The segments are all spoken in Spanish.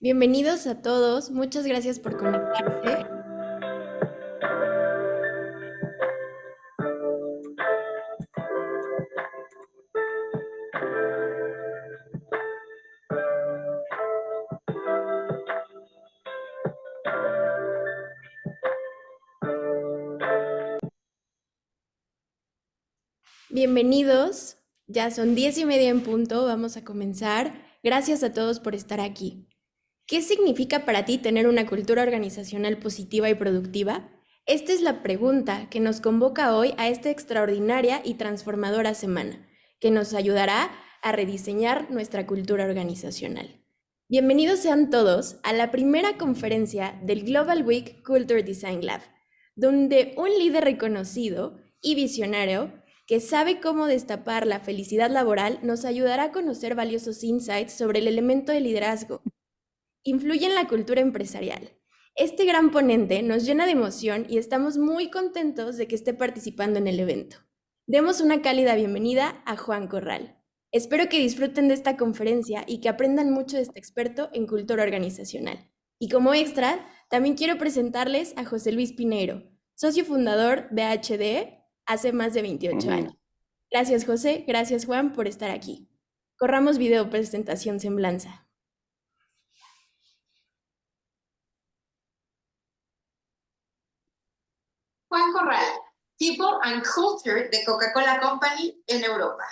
Bienvenidos a todos, muchas gracias por conectarse. Bienvenidos, ya son 10:30 en punto, vamos a comenzar. Gracias a todos por estar aquí. ¿Qué significa para ti tener una cultura organizacional positiva y productiva? Esta es la pregunta que nos convoca hoy a esta extraordinaria y transformadora semana, que nos ayudará a rediseñar nuestra cultura organizacional. Bienvenidos sean todos a la primera conferencia del Global Week Culture Design Lab, donde un líder reconocido y visionario que sabe cómo destapar la felicidad laboral nos ayudará a conocer valiosos insights sobre el elemento de liderazgo influye en la cultura empresarial. Este gran ponente nos llena de emoción y estamos muy contentos de que esté participando en el evento. Demos una cálida bienvenida a Juan Corral. Espero que disfruten de esta conferencia y que aprendan mucho de este experto en cultura organizacional. Y como extra, también quiero presentarles a José Luis Pineiro, socio fundador de HDE hace más de 28 años. Gracias José, gracias Juan por estar aquí. Corramos video presentación semblanza. Juan Corral, People and Culture de Coca-Cola Company en Europa.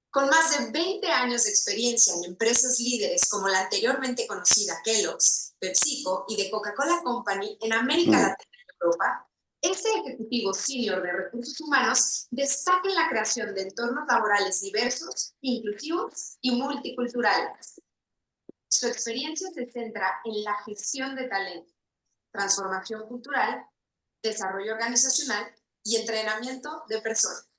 Con más de 20 años de experiencia en empresas líderes como la anteriormente conocida Kellogg's, PepsiCo y de Coca-Cola Company en América Latina y Europa, este ejecutivo senior de recursos humanos destaca en la creación de entornos laborales diversos, inclusivos y multiculturales. Su experiencia se centra en la gestión de talento, transformación cultural, desarrollo organizacional y entrenamiento de personas.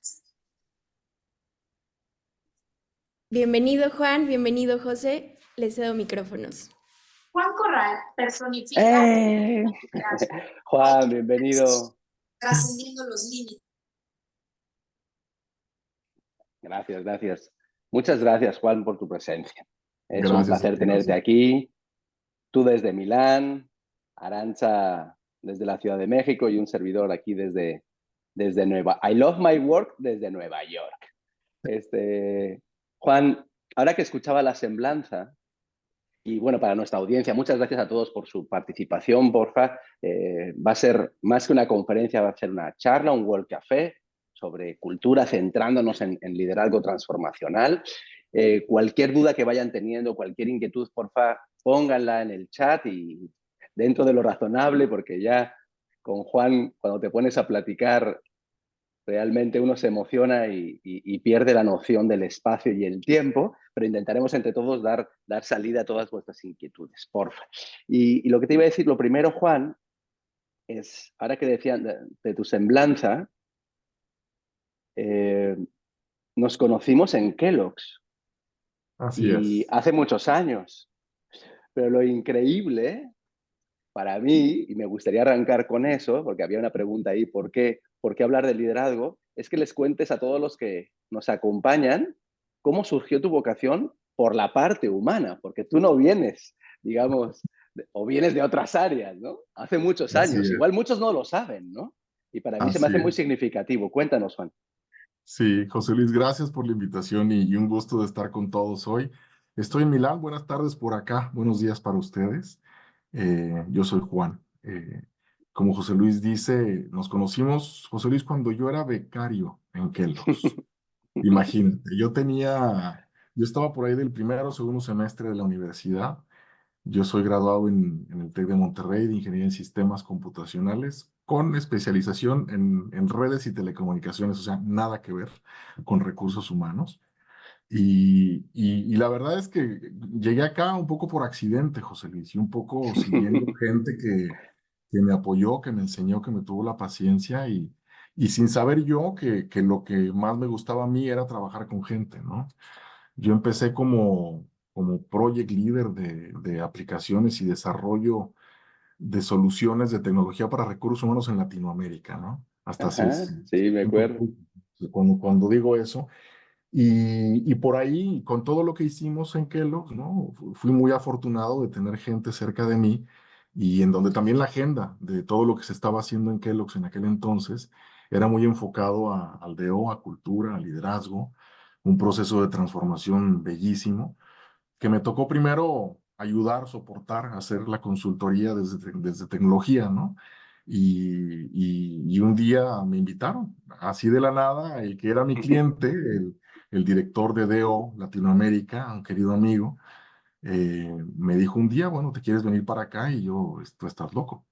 Bienvenido Juan, bienvenido José, les cedo micrófonos. Juan Corral personifica Juan, bienvenido. Trascendiendo los límites. Gracias. Muchas gracias, Juan, por tu presencia. Es un placer tenerte José. aquí. Tú desde Milán, Arantxa desde la Ciudad de México y un servidor aquí desde I love my work desde Nueva York. Juan, ahora que escuchaba la semblanza, y bueno, para nuestra audiencia, muchas gracias a todos por su participación, porfa. Va a ser más que una conferencia, va a ser una charla, un World Café sobre cultura, centrándonos en liderazgo transformacional. Cualquier duda que vayan teniendo, cualquier inquietud, porfa, pónganla en el chat y dentro de lo razonable, porque ya con Juan, cuando te pones a platicar, realmente uno se emociona y pierde la noción del espacio y el tiempo, pero intentaremos entre todos dar salida a todas vuestras inquietudes, porfa. Y lo que te iba a decir, lo primero, Juan, es, ahora que decían de tu semblanza, nos conocimos en Kellogg's. Así es. Hace muchos años. Pero lo increíble para mí, y me gustaría arrancar con eso, porque había una pregunta ahí, ¿por qué hablar de liderazgo? Es que les cuentes a todos los que nos acompañan cómo surgió tu vocación por la parte humana, porque tú no vienes, digamos, o vienes de otras áreas, ¿no? Hace muchos Así años. es. Igual muchos no lo saben, ¿no? Y para mí se me Así hace muy es. significativo. Cuéntanos, Juan. Sí, José Luis, gracias por la invitación y un gusto de estar con todos hoy. Estoy en Milán, buenas tardes por acá, buenos días para ustedes. Yo soy Juan. Como José Luis dice, nos conocimos, José Luis, cuando yo era becario en Kellogg's. Imagínate, yo estaba por ahí del primero o segundo semestre de la universidad. Yo soy graduado en el TEC de Monterrey de Ingeniería en Sistemas Computacionales con especialización en redes y telecomunicaciones, o sea, nada que ver con recursos humanos. Y la verdad es que llegué acá un poco por accidente, José Luis, y un poco siguiendo gente que me apoyó, que me enseñó, que me tuvo la paciencia y sin saber yo que lo que más me gustaba a mí era trabajar con gente, ¿no? Yo empecé como project leader de aplicaciones y desarrollo de soluciones de tecnología para recursos humanos en Latinoamérica, ¿no? Hasta Ajá, sí, me acuerdo. cuando digo eso. Y por ahí, con todo lo que hicimos en Kellogg, ¿no? Fui muy afortunado de tener gente cerca de mí y en donde también la agenda de todo lo que se estaba haciendo en Kellogg's en aquel entonces era muy enfocado al DO, a cultura, a liderazgo, un proceso de transformación bellísimo que me tocó primero ayudar, soportar, hacer la consultoría desde tecnología, ¿no? Y un día me invitaron, así de la nada, el que era mi cliente, el director de DO Latinoamérica, un querido amigo, me dijo un día, bueno, ¿te quieres venir para acá? Y yo, tú estás loco.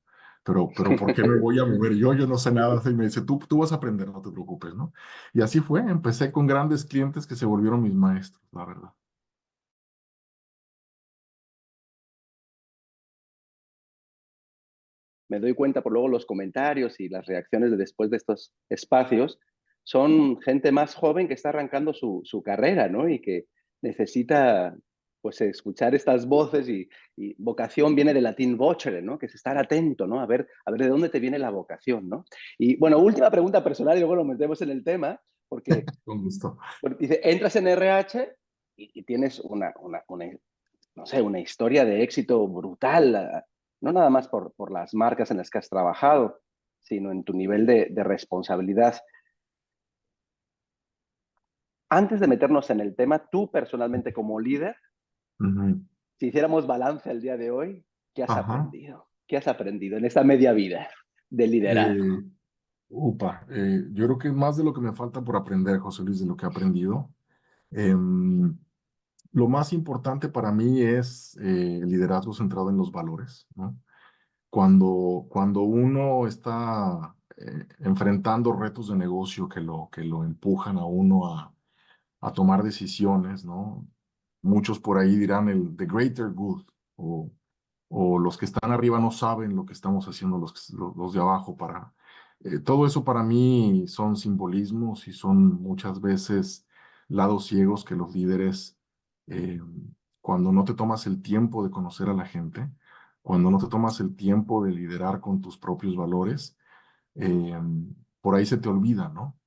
Pero ¿por qué me voy a mover yo? Yo no sé nada. Y me dice, tú vas a aprender, no te preocupes, ¿no? Y así fue, empecé con grandes clientes que se volvieron mis maestros, la verdad. Me doy cuenta por luego los comentarios y las reacciones de después de estos espacios, son gente más joven que está arrancando su carrera, ¿no? Y que necesita pues escuchar estas voces y vocación viene del latín vocere, ¿no? Que es estar atento, ¿no? A ver de dónde te viene la vocación, ¿no? Y bueno, última pregunta personal y luego nos metemos en el tema, porque, Con gusto. porque dice, entras en RH y tienes no sé, una historia de éxito brutal, no nada más por las marcas en las que has trabajado, sino en tu nivel de responsabilidad. Antes de meternos en el tema, tú personalmente como líder, Ujú. si hiciéramos balance al día de hoy, ¿qué has Ajá. aprendido? ¿Qué has aprendido en esta media vida de liderazgo? Eh, yo creo que es más de lo que me falta por aprender, José Luis, de lo que he aprendido. Em, lo más importante para mí es el liderazgo centrado en los valores, ¿no? Cuando uno está enfrentando retos de negocio que lo empujan a uno a tomar decisiones, ¿no? Muchos por ahí dirán el the greater good o, o los que están arriba no saben lo que estamos haciendo los de abajo para... todo eso para mí son simbolismos y son muchas veces lados ciegos que los líderes, eh, cuando no te tomas el tiempo de conocer a la gente, cuando no te tomas el tiempo de liderar con tus propios valores, eh, por ahí se te olvida, ¿no?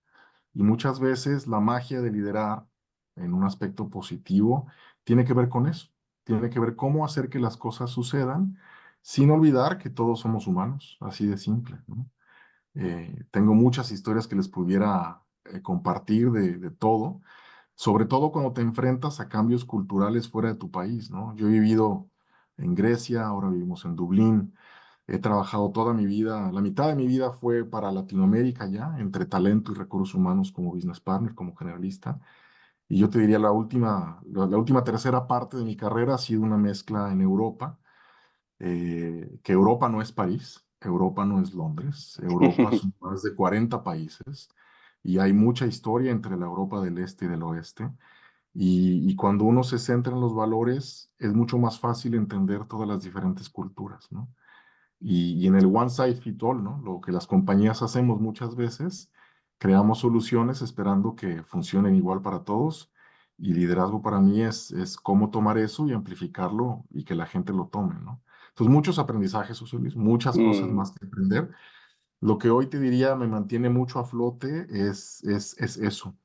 Y muchas veces la magia de liderar en un aspecto positivo tiene que ver con eso, tiene que ver cómo hacer que las cosas sucedan sin olvidar que todos somos humanos, así de simple, ¿no? Tengo muchas historias que les pudiera compartir de todo, sobre todo cuando te enfrentas a cambios culturales fuera de tu país, ¿no? Yo he vivido en Grecia, ahora vivimos en Dublín. He trabajado toda mi vida, la mitad de mi vida fue para Latinoamérica ya, entre talento y recursos humanos como business partner, como generalista. Y yo te diría la última tercera parte de mi carrera ha sido una mezcla en Europa, que Europa no es París, Europa no es Londres, Europa son más de 40 países y hay mucha historia entre la Europa del Este y del Oeste. Y cuando uno se centra en los valores, es mucho más fácil entender todas las diferentes culturas, ¿no? Y en el one size fit all, ¿no? Lo que las compañías hacemos muchas veces, creamos soluciones esperando que funcionen igual para todos. Y liderazgo para mí es cómo tomar eso y amplificarlo y que la gente lo tome, ¿no? Entonces, muchos aprendizajes, José Luis, muchas cosas Mm, más que aprender. Lo que hoy te diría me mantiene mucho a flote es eso,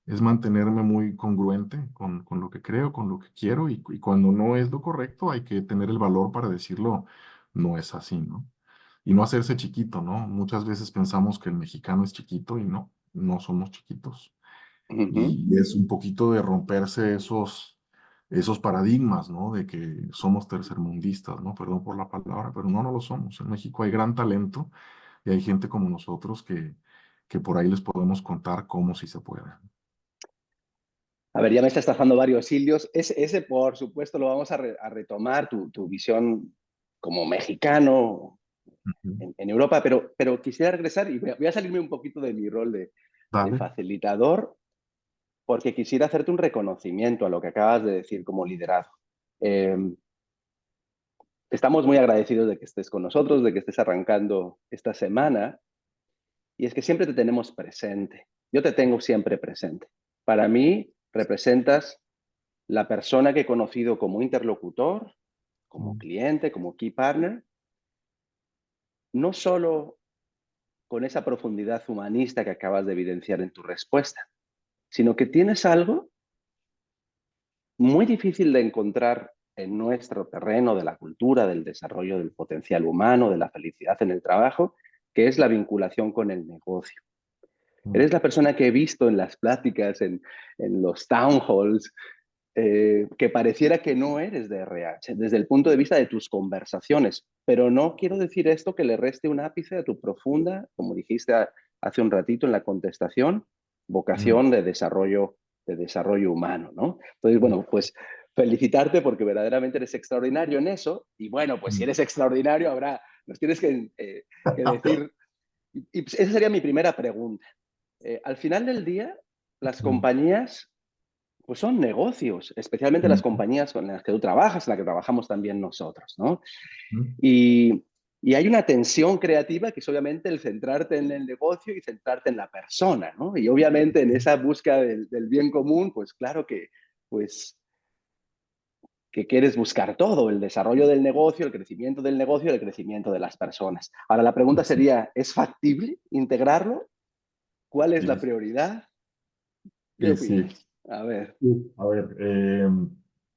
es mantenerme muy congruente con lo que creo, con lo que quiero y cuando no es lo correcto hay que tener el valor para decirlo, no es así, ¿no? Y no hacerse chiquito, ¿no? Muchas veces pensamos que el mexicano es chiquito y no, no somos chiquitos. ujú. Y es un poquito de romperse esos paradigmas, ¿no? De que somos tercermundistas, ¿no? Perdón por la palabra, pero no, no lo somos. En México hay gran talento y hay gente como nosotros que por ahí les podemos contar cómo sí se puede. A ver, ya me estás trazando varios hilios. Ese, por supuesto, lo vamos a retomar, tu visión como mexicano Ujú. en Europa, pero quisiera regresar y voy a salirme un poquito de mi rol de Dale. facilitador, porque quisiera hacerte un reconocimiento a lo que acabas de decir como liderazgo. Eh, Estamos muy agradecidos de que estés con nosotros, de que estés arrancando esta semana, y es que siempre te tenemos presente. Yo te tengo siempre presente. Para mí, representas la persona que he conocido como interlocutor, como Mm. cliente, como key partner, no solo con esa profundidad humanista que acabas de evidenciar en tu respuesta, sino que tienes algo muy difícil de encontrar en nuestro terreno de la cultura, del desarrollo del potencial humano, de la felicidad en el trabajo, que es la vinculación con el negocio. Eres la persona que he visto en las pláticas, en los town halls, que pareciera que no eres de RH, desde el punto de vista de tus conversaciones. Pero no quiero decir esto que le reste un ápice a tu profunda, como dijiste hace un ratito en la contestación, vocación de desarrollo humano, ¿no? Entonces, bueno, pues felicitarte porque verdaderamente eres extraordinario en eso. Y bueno, pues si eres extraordinario, nos tienes que decir. Y pues esa sería mi primera pregunta. Al final del día, las compañías pues son negocios, especialmente las compañías con las que tú trabajas, en las que trabajamos también nosotros, ¿no? Y hay una tensión creativa que es obviamente el centrarte en el negocio y centrarte en la persona, ¿no? Y obviamente en esa búsqueda del bien común, pues claro pues, que quieres buscar todo, el desarrollo del negocio, el crecimiento del negocio, el crecimiento de las personas. Ahora la pregunta sería, ¿es factible integrarlo? ¿Cuál es la prioridad? ¿Qué Sí. opinas? A ver. A ver,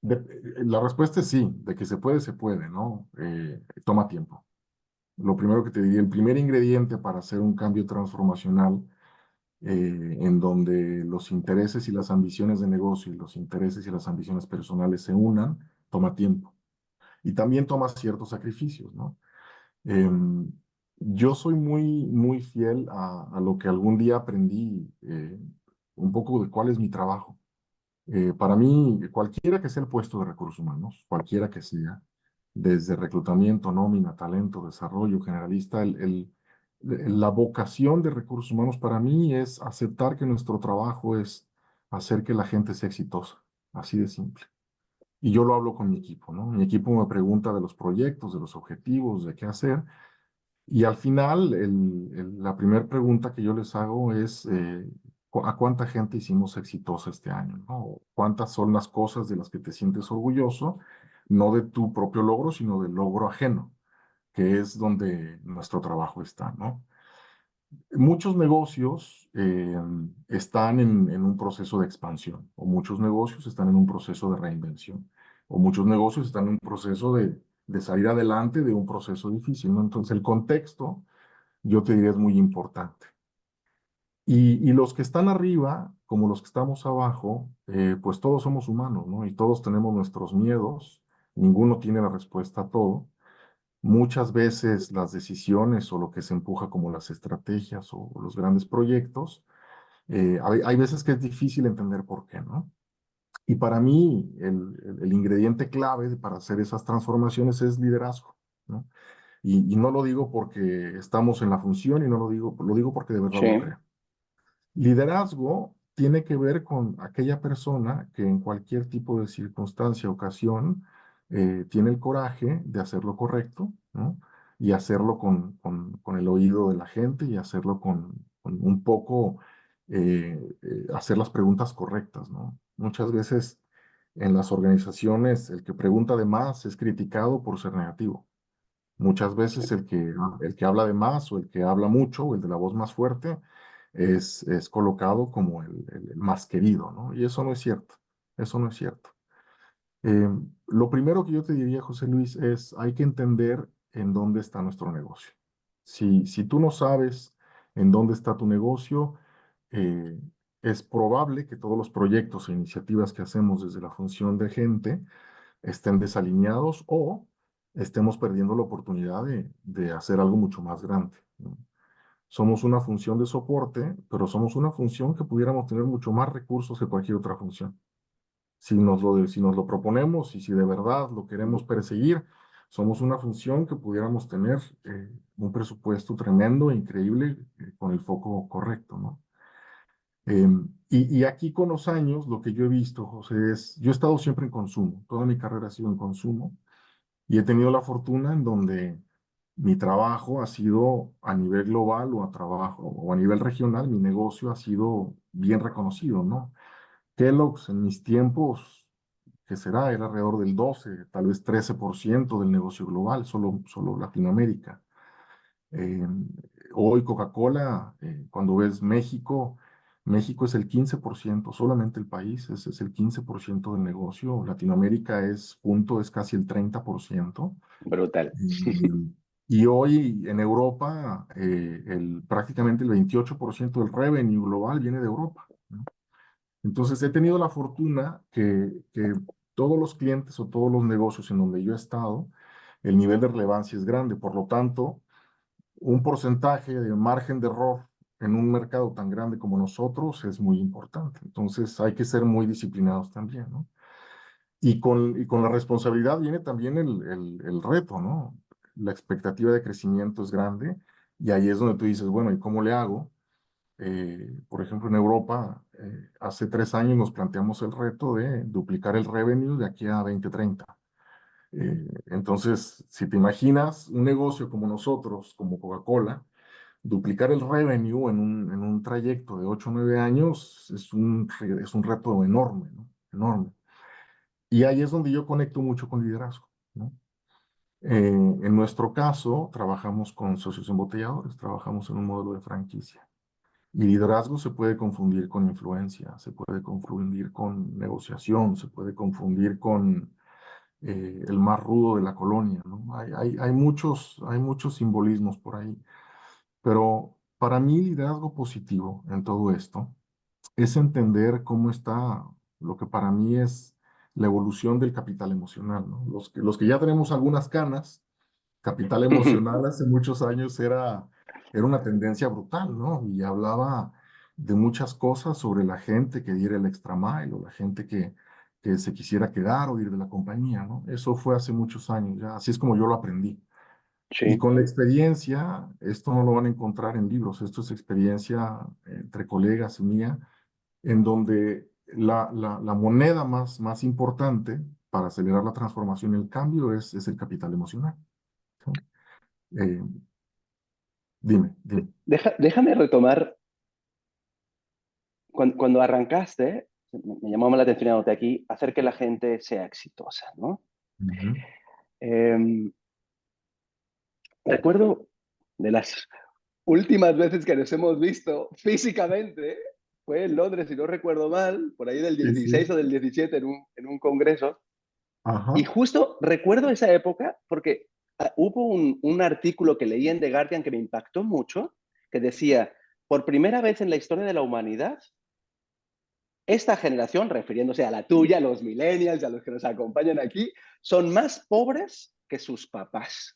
la respuesta es sí, de que se puede, ¿no? Toma tiempo. Lo primero que te diría, el primer ingrediente para hacer un cambio transformacional en donde los intereses y las ambiciones de negocio y los intereses y las ambiciones personales se unan, toma tiempo. Y también toma ciertos sacrificios, ¿no? Em, yo soy muy fiel a lo que algún día aprendí, un poco de cuál es mi trabajo. Para mí, cualquiera que sea el puesto de recursos humanos, cualquiera que sea, desde reclutamiento, nómina, talento, desarrollo, generalista, la vocación de recursos humanos para mí es aceptar que nuestro trabajo es hacer que la gente sea exitosa, así de simple. Y yo lo hablo con mi equipo, ¿no? Mi equipo me pregunta de los proyectos, de los objetivos, de qué hacer. Y al final, la primera pregunta que yo les hago es, ¿a cuánta gente hicimos exitosa este año? ¿No? ¿Cuántas son las cosas de las que te sientes orgulloso? No de tu propio logro, sino del logro ajeno, que es donde nuestro trabajo está, ¿no? Muchos negocios están en un proceso de expansión, o muchos negocios están en un proceso de reinvención, o muchos negocios están en un proceso de salir adelante de un proceso difícil, ¿no? Entonces, el contexto, yo te diría, es muy importante. Y los que están arriba, como los que estamos abajo, pues todos somos humanos, ¿no? Y todos tenemos nuestros miedos, ninguno tiene la respuesta a todo. Muchas veces las decisiones o lo que se empuja como las estrategias o los grandes proyectos, hay veces que es difícil entender por qué, ¿no? Y para mí el ingrediente clave para hacer esas transformaciones es liderazgo, ¿no? Y no lo digo porque estamos en la función y no lo digo porque de verdad lo Sí. creo. Liderazgo tiene que ver con aquella persona que en cualquier tipo de circunstancia, ocasión, tiene el coraje de hacer lo correcto, ¿no? Y hacerlo con el oído de la gente y hacerlo con un poco, hacer las preguntas correctas, ¿no? Muchas veces en las organizaciones el que pregunta de más es criticado por ser negativo. Muchas veces el que habla de más o el que habla mucho o el de la voz más fuerte es colocado como el más querido, ¿no? Y eso no es cierto, eso no es cierto. Lo primero que yo te diría, José Luis, es hay que entender en dónde está nuestro negocio. Si tú no sabes en dónde está tu negocio, eh, es probable que todos los proyectos e iniciativas que hacemos desde la función de gente estén desalineados o estemos perdiendo la oportunidad de hacer algo mucho más grande, ¿no? Somos una función de soporte, pero somos una función que pudiéramos tener mucho más recursos que cualquier otra función. Si nos lo proponemos y si de verdad lo queremos perseguir, somos una función que pudiéramos tener un presupuesto tremendo e increíble con el foco correcto, ¿no? Y aquí con los años, lo que yo he visto, José, yo he estado siempre en consumo, toda mi carrera ha sido en consumo, y he tenido la fortuna en donde mi trabajo ha sido a nivel global o a nivel regional, mi negocio ha sido bien reconocido, ¿no? Kellogg's en mis tiempos, ¿qué será? Era alrededor del 12, tal vez 13% del negocio global, solo Latinoamérica. Eh, Hoy Coca-Cola, cuando ves México, México es el 15%, solamente el país, ese es el 15% del negocio. Latinoamérica es casi el 30%. Brutal. Y, y hoy en Europa, prácticamente el 28% del revenue global viene de Europa, ¿no? Entonces he tenido la fortuna que todos los clientes o todos los negocios en donde yo he estado, el nivel de relevancia es grande. Por lo tanto, un porcentaje de margen de error en un mercado tan grande como nosotros es muy importante. Entonces hay que ser muy disciplinados también, ¿no? Y con la responsabilidad viene también el reto, ¿no? La expectativa de crecimiento es grande y ahí es donde tú dices, bueno, ¿y cómo le hago? Por ejemplo, en Europa, hace 3 años nos planteamos el reto de duplicar el revenue de aquí a 2030. Entonces, si te imaginas un negocio como nosotros, como Coca-Cola, duplicar el revenue en un trayecto de 8 o 9 años es un reto enorme, ¿no? Enorme. Y ahí es donde yo conecto mucho con liderazgo, ¿no? En nuestro caso, trabajamos con socios embotelladores, trabajamos en un modelo de franquicia. Y liderazgo se puede confundir con influencia, se puede confundir con negociación, se puede confundir con el más rudo de la colonia, ¿no? Hay muchos simbolismos por ahí. Pero para mí, liderazgo positivo en todo esto es entender cómo está lo que para mí es la evolución del capital emocional, ¿no? Los que ya tenemos algunas canas, capital emocional hace muchos años era una tendencia brutal, ¿no? Y hablaba de muchas cosas sobre la gente que diera el extra mile o la gente que se quisiera quedar o ir de la compañía, ¿no? Eso fue hace muchos años, ya así es como yo lo aprendí. Y Sí. con la experiencia, esto no lo van a encontrar en libros, esto es experiencia entre colegas y mía, en donde la moneda más importante para acelerar la transformación y el cambio es el capital emocional, ¿no? Eh, dime. Déjame retomar, cuando arrancaste, me llamó la atención anoté aquí, hacer que la gente sea exitosa, ¿no? Ujú. Em, Recuerdo de las últimas veces que nos hemos visto físicamente, fue en Londres, si no recuerdo mal, por ahí del Sí, 16 sí. o del 17 en un congreso. Y Ajá. justo recuerdo esa época porque hubo un artículo que leí en The Guardian que me impactó mucho, que decía, por primera vez en la historia de la humanidad, esta generación, refiriéndose a la tuya, a los millennials, a los que nos acompañan aquí, son más pobres que sus papás.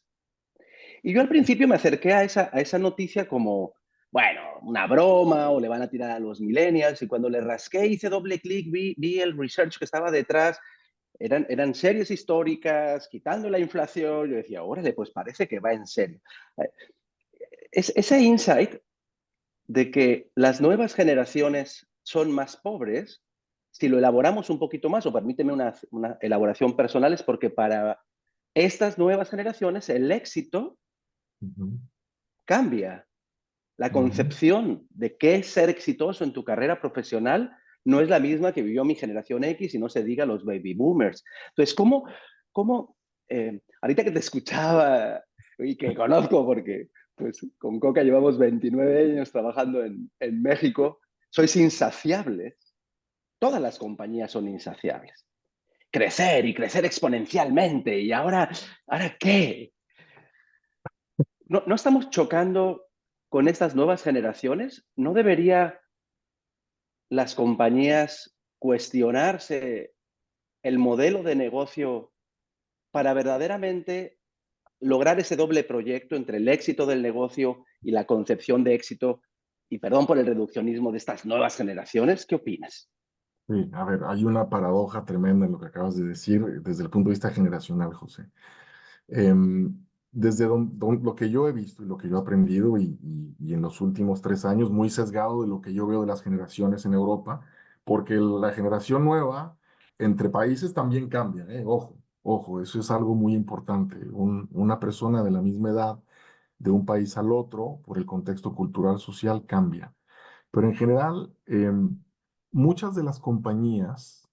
Y yo al principio me acerqué a esa noticia como, bueno, una broma o le van a tirar a los millennials. Y cuando le rasqué, hice doble clic, vi el research que estaba detrás. Eran series históricas, quitando la inflación. Yo decía, órale, pues parece que va en serio. Ese insight de que las nuevas generaciones son más pobres, si lo elaboramos un poquito más, o permíteme una elaboración personal, es porque para estas nuevas generaciones el éxito Ujú, cambia. La ujú. concepción de qué es ser exitoso en tu carrera profesional no es la misma que vivió mi generación X y no se diga los baby boomers. Entonces, ¿cómo ahorita que te escuchaba y que conozco porque pues, con Coca llevamos 29 años trabajando en México, sois insaciables. Todas las compañías son insaciables. Crecer y crecer exponencialmente. ¿Y ahora qué? ¿No estamos chocando con estas nuevas generaciones? ¿No debería las compañías cuestionarse el modelo de negocio para verdaderamente lograr ese doble proyecto entre el éxito del negocio y la concepción de éxito? Y perdón por el reduccionismo de estas nuevas generaciones, ¿qué opinas? Sí, a ver, hay una paradoja tremenda en lo que acabas de decir desde el punto de vista generacional, José. Desde lo que yo he visto y lo que yo he aprendido y en los últimos 3 años, muy sesgado de lo que yo veo de las generaciones en Europa, porque la generación nueva entre países también cambia, ¿eh? Ojo, ojo, eso es algo muy importante. Una persona de la misma edad de un país al otro, por el contexto cultural, social, cambia. Pero en general, muchas de las compañías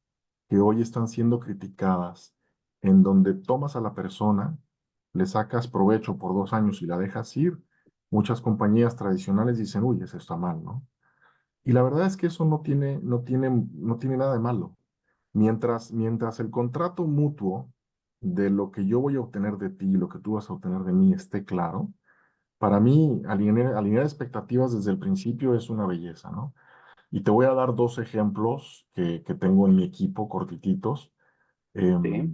que hoy están siendo criticadas, en donde tomas a la persona, le sacas provecho por 2 años y la dejas ir, muchas compañías tradicionales dicen, uy, eso está mal, ¿no? Y la verdad es que eso no tiene nada de malo. Mientras el contrato mutuo de lo que yo voy a obtener de ti y lo que tú vas a obtener de mí esté claro, para mí alinear expectativas desde el principio es una belleza, ¿no? Y te voy a dar dos ejemplos que tengo en mi equipo cortititos, Sí. em,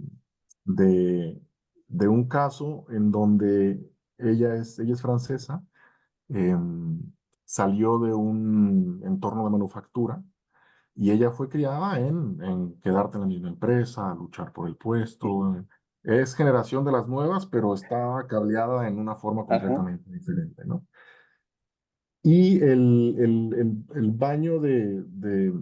de, de un caso en donde ella es francesa, em, salió de un entorno de manufactura y ella fue criada en quedarte en la misma empresa, luchar por el Ujú. puesto. Es generación de las nuevas, pero está cableada en una forma Ajá. completamente diferente, ¿no? Y el baño de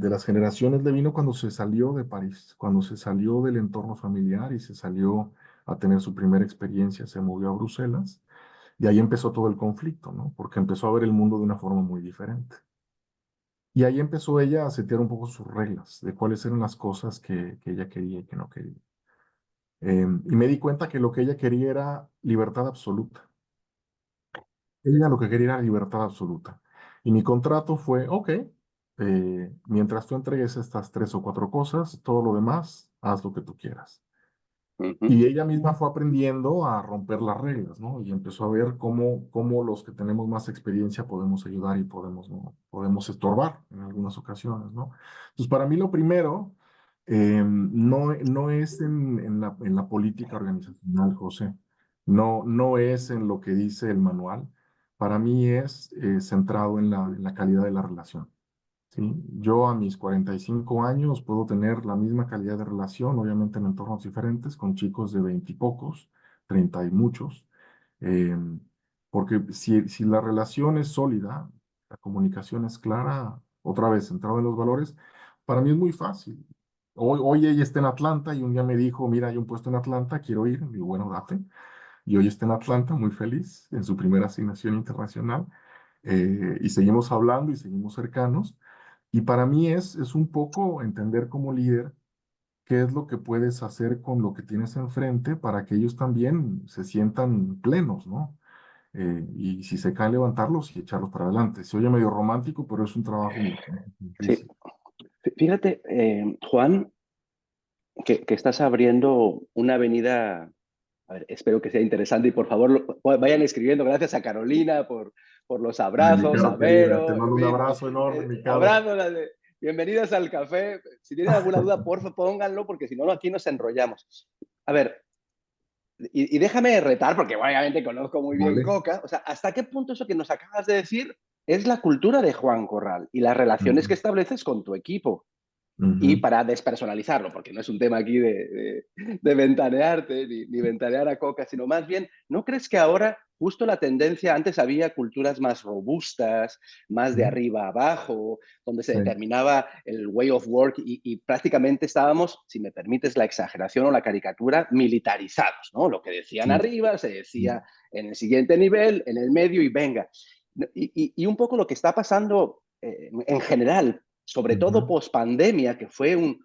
las generaciones le vino cuando se salió de París, cuando se salió del entorno familiar y se salió a tener su primera experiencia, se movió a Bruselas y ahí empezó todo el conflicto, ¿no? Porque empezó a ver el mundo de una forma muy diferente. Y ahí empezó ella a setear un poco sus reglas de cuáles eran las cosas que ella quería y que no quería. Y me di cuenta que lo que ella quería era libertad absoluta. Ella lo que quería era libertad absoluta. Y mi contrato fue, ok, mientras tú entregues estas 3 o 4 cosas, todo lo demás, haz lo que tú quieras. Ujú. Y ella misma fue aprendiendo a romper las reglas, ¿no? Y empezó a ver cómo los que tenemos más experiencia podemos ayudar y podemos, ¿no? Podemos estorbar en algunas ocasiones, ¿no? Entonces, para mí lo primero no es en la política organizacional, José. No es en lo que dice el manual. Para mí es centrado en la calidad de la relación. ¿Sí? Yo a mis 45 años puedo tener la misma calidad de relación, obviamente en entornos diferentes, con chicos de 20 y pocos, 30 y muchos, eh, porque si la relación es sólida, la comunicación es clara, otra vez centrado en los valores, para mí es muy fácil. Hoy ella está en Atlanta y un día me dijo, mira, hay un puesto en Atlanta, quiero ir. Y digo, bueno, date. Y hoy está en Atlanta, muy feliz, en su primera asignación internacional. Y seguimos hablando y seguimos cercanos. Y para mí es un poco entender como líder qué es lo que puedes hacer con lo que tienes enfrente para que ellos también se sientan plenos, ¿no? Y si se caen, levantarlos y echarlos para adelante. Se oye medio romántico, pero es un trabajo muy Sí. difícil. Fíjate, Juan, que estás abriendo una avenida. A ver, espero que sea interesante y por favor vayan escribiendo. Gracias a Carolina por los Ay, abrazos, a Mikado, querida, te Vero, en mando un fin. abrazo enorme, Mikado. Abrazos, bienvenidas al café. Si tienen alguna duda, por favor, pónganlo, porque si no, aquí nos enrollamos. A ver, y déjame retar, porque obviamente conozco muy bien Vale. Coca. O sea, ¿hasta qué punto eso que nos acabas de decir es la cultura de Juan Corral y las relaciones que Ujú, estableces con tu equipo? Y ujú, para despersonalizarlo, porque no es un tema aquí de ventanearte ni ventanear a Coca, sino más bien, ¿no crees que ahora justo la tendencia, antes había culturas más robustas, más de ujú. arriba a abajo, donde se Sí, determinaba el way of work y prácticamente estábamos, si me permites la exageración o la caricatura, militarizados, ¿no? Lo que decían sí, arriba se sí. decía en el siguiente nivel, en el medio y venga. Y un poco lo que está pasando en general, sobre todo Ujú. post pandemia, que fue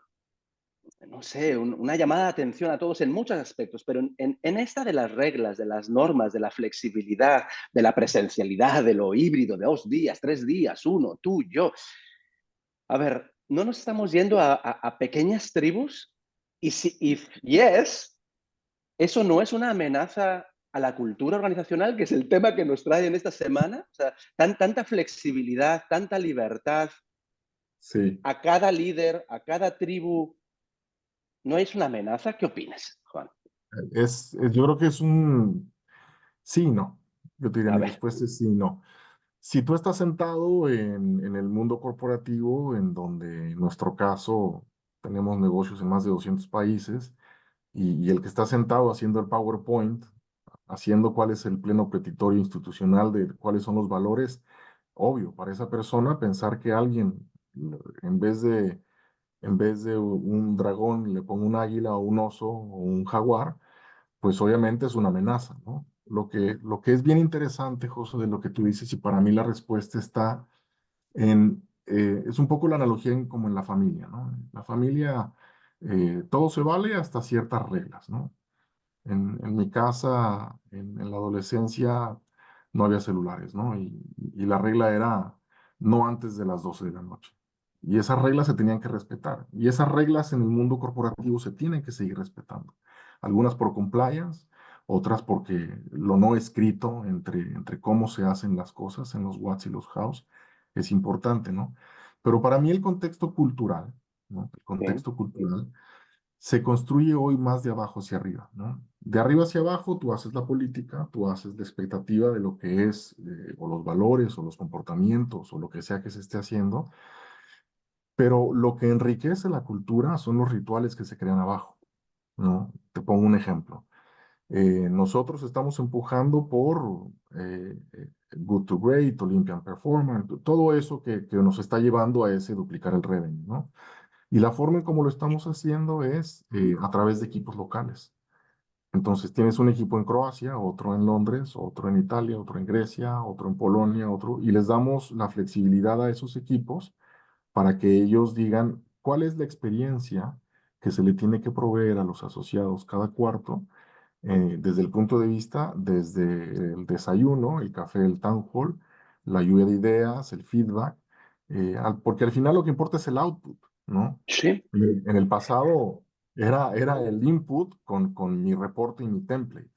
no sé, una llamada de atención a todos en muchos aspectos, pero en esta de las reglas, de las normas, de la flexibilidad, de la presencialidad, de lo híbrido, de 2 días, 3 días, uno, tú, yo. A ver, ¿no nos estamos yendo a pequeñas tribus? Y si if yes, ¿eso no es una amenaza a la cultura organizacional, que es el tema que nos trae en esta semana? O sea, tanta flexibilidad, tanta libertad Sí. a cada líder, a cada tribu, ¿no es una amenaza? ¿Qué opinas, Juan? Yo creo que es un sí y no. Yo te diría, A mi ver, respuesta es sí y no. Si tú estás sentado en el mundo corporativo, en donde en nuestro caso tenemos negocios en más de 200 países, y el que está sentado haciendo el PowerPoint, haciendo cuál es el pleno petitorio institucional de cuáles son los valores, obvio, para esa persona pensar que alguien, en vez de, en vez de un dragón, le ponga un águila o un oso o un jaguar, pues obviamente es una amenaza, ¿no? Lo que es bien interesante, José, de lo que tú dices, y para mí la respuesta está es un poco la analogía como en la familia, ¿no? En la familia todo se vale hasta ciertas reglas, ¿no? En mi casa, en la adolescencia, no había celulares, ¿no? Y la regla era, no antes de las 12 de la noche. Y esas reglas se tenían que respetar. Y esas reglas en el mundo corporativo se tienen que seguir respetando. Algunas por compliance, otras porque lo no escrito entre cómo se hacen las cosas en los whats y los hows es importante, ¿no? Pero para mí el contexto cultural, ¿no? El Sí, contexto cultural se construye hoy más de abajo hacia arriba, ¿no? De arriba hacia abajo tú haces la política, tú haces la expectativa de lo que es, o los valores, o los comportamientos, o lo que sea que se esté haciendo, pero lo que enriquece la cultura son los rituales que se crean abajo, ¿no? Te pongo un ejemplo. Nosotros estamos empujando por Good to Great, Olympian Performance, todo eso que nos está llevando a ese duplicar el revenue, ¿no? Y la forma en cómo lo estamos haciendo es a través de equipos locales. Entonces tienes un equipo en Croacia, otro en Londres, otro en Italia, otro en Grecia, otro en Polonia, otro, y les damos la flexibilidad a esos equipos para que ellos digan cuál es la experiencia que se le tiene que proveer a los asociados cada cuarto, desde el punto de vista, desde el desayuno, el café, el town hall, la lluvia de ideas, el feedback, porque al final lo que importa es el output, ¿no? sí, En el pasado era el input con mi reporte y mi template.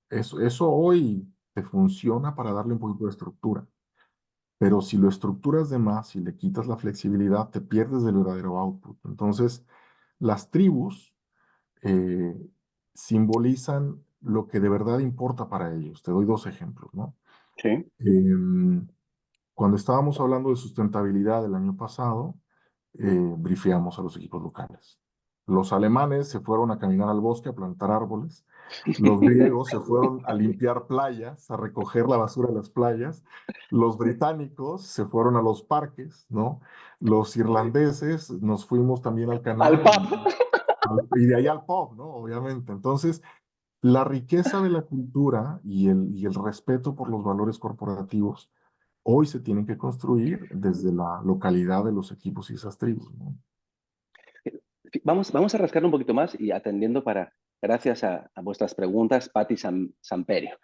Eso hoy te funciona para darle un poquito de estructura. Pero si lo estructuras de más, si le quitas la flexibilidad, te pierdes del verdadero output. Entonces, las tribus eh, simbolizan lo que de verdad importa para ellos. Te doy dos ejemplos, ¿no? sí. Em, Cuando estábamos hablando de sustentabilidad el año pasado, brifeamos a los equipos locales. Los alemanes se fueron a caminar al bosque a plantar árboles. Los griegos se fueron a limpiar playas, a recoger la basura de las playas. Los británicos se fueron a los parques, ¿no? Los irlandeses nos fuimos también al Al canal pub. y de ahí al pub, ¿no? Obviamente. Entonces, la riqueza de la cultura y el respeto por los valores corporativos hoy se tienen que construir desde la localidad de los equipos y esas tribus, ¿no? Vamos a rascar un poquito más y atendiendo gracias a vuestras preguntas, Patti Samperio.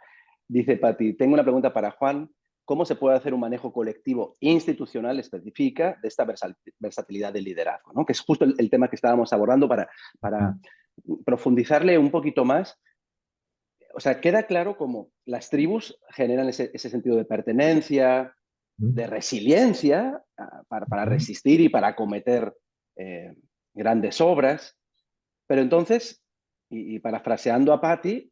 Dice Patti, tengo una pregunta para Juan. ¿Cómo se puede hacer un manejo colectivo institucional específica de esta versatilidad del liderazgo? ¿No? Que es justo el tema que estábamos abordando para profundizarle un poquito más. O sea, queda claro cómo las tribus generan ese sentido de pertenencia, de resiliencia para resistir y para acometer grandes obras. Pero entonces, y parafraseando a Patti,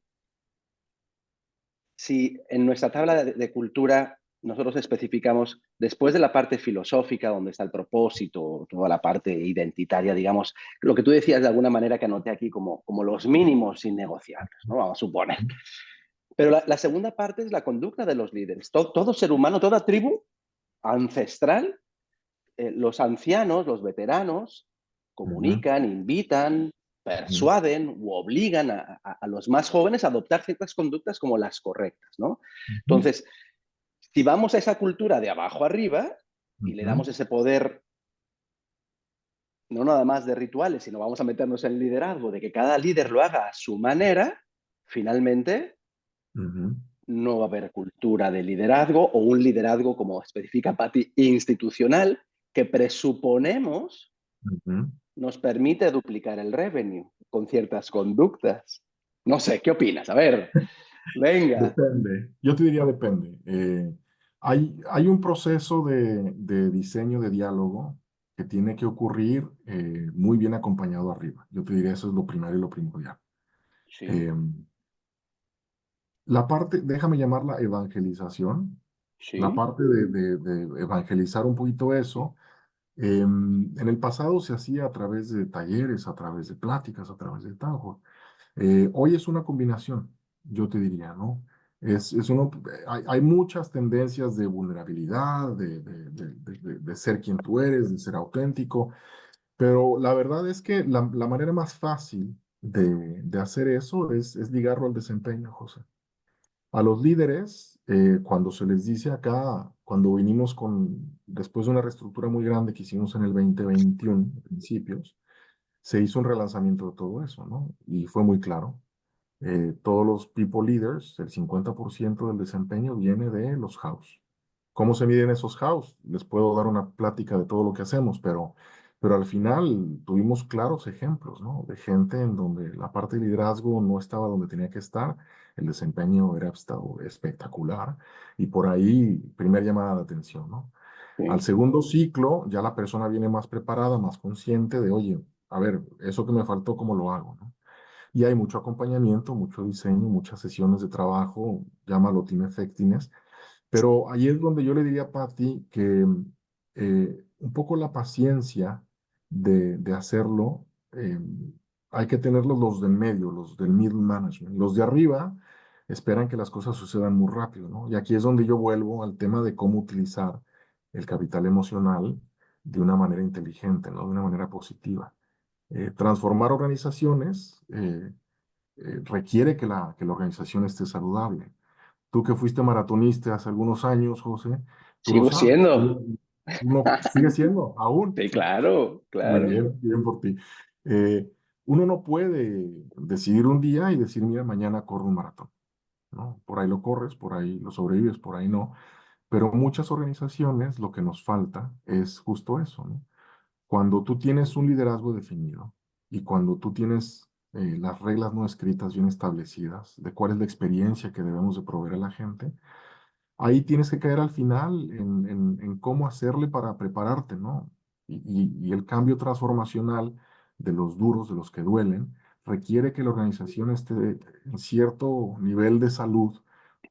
si en nuestra tabla de cultura nosotros especificamos, después de la parte filosófica, donde está el propósito, toda la parte identitaria, digamos, lo que tú decías de alguna manera que anoté aquí como los mínimos innegociables, ¿no? Vamos a suponer. Pero la segunda parte es la conducta de los líderes. Todo ser humano, toda tribu ancestral, los ancianos, los veteranos, comunican, invitan, persuaden u obligan a los más jóvenes a adoptar ciertas conductas como las correctas, ¿no? Entonces, si vamos a esa cultura de abajo arriba y le damos ese poder, no nada más de rituales, sino vamos a meternos en el liderazgo, de que cada líder lo haga a su manera, finalmente no va a haber cultura de liderazgo o un liderazgo, como especifica Patti, institucional, que presuponemos nos permite duplicar el revenue con ciertas conductas. No sé, ¿qué opinas? A ver, venga. Depende, yo te diría depende. Hay un proceso de diseño de diálogo que tiene que ocurrir muy bien acompañado arriba. Yo te diría eso es lo primario y lo primordial. Sí, Eh, la parte, déjame llamarla evangelización, la sí, parte de evangelizar un poquito eso. En el pasado se hacía a través de talleres, a través de pláticas, a través de tajo. Hoy es una combinación, yo te diría, ¿no? Hay muchas tendencias de vulnerabilidad, de ser quien tú eres, de ser auténtico, pero la verdad es que la manera más fácil de hacer eso es ligarlo al desempeño, José. A los líderes, cuando se les dice acá, cuando vinimos después de una reestructura muy grande que hicimos en el 2021, a principios, se hizo un relanzamiento de todo eso, ¿no? Y fue muy claro. Todos los people leaders, el 50% del desempeño viene de los house. ¿Cómo se miden esos house? Les puedo dar una plática de todo lo que hacemos, pero al final tuvimos claros ejemplos, ¿no? De gente en donde la parte de liderazgo no estaba donde tenía que estar, el desempeño era espectacular y por ahí, primer llamada de atención, ¿no? Al Sí. segundo ciclo, ya la persona viene más preparada, más consciente de, oye, a ver, eso que me faltó, ¿cómo lo hago, no? Y hay mucho acompañamiento, mucho diseño, muchas sesiones de trabajo, llámalo team effectiveness, pero ahí es donde yo le diría a Patty que un poco la paciencia de hacerlo, hay que tenerlos los del medio, los del middle management. Los de arriba esperan que las cosas sucedan muy rápido, ¿no? Y aquí es donde yo vuelvo al tema de cómo utilizar el capital emocional de una manera inteligente, ¿no? De una manera positiva. Transformar organizaciones requiere que la organización esté saludable. Tú que fuiste maratonista hace algunos años, José, tú lo Sigo sabes. siendo. Uno sigue siendo, aún. Sí, claro, Muy claro. bien, bien por ti. Eh, Uno no puede decidir un día y decir, mira, mañana corro un maratón, ¿no? Por ahí lo corres, por ahí lo sobrevives, por ahí no. Pero muchas organizaciones lo que nos falta es justo eso, ¿no? Cuando tú tienes un liderazgo definido y cuando tú tienes las reglas no escritas bien establecidas de cuál es la experiencia que debemos de proveer a la gente, ahí tienes que caer al final en cómo hacerle para prepararte, ¿no? Y el cambio transformacional de los duros, de los que duelen, requiere que la organización esté en cierto nivel de salud,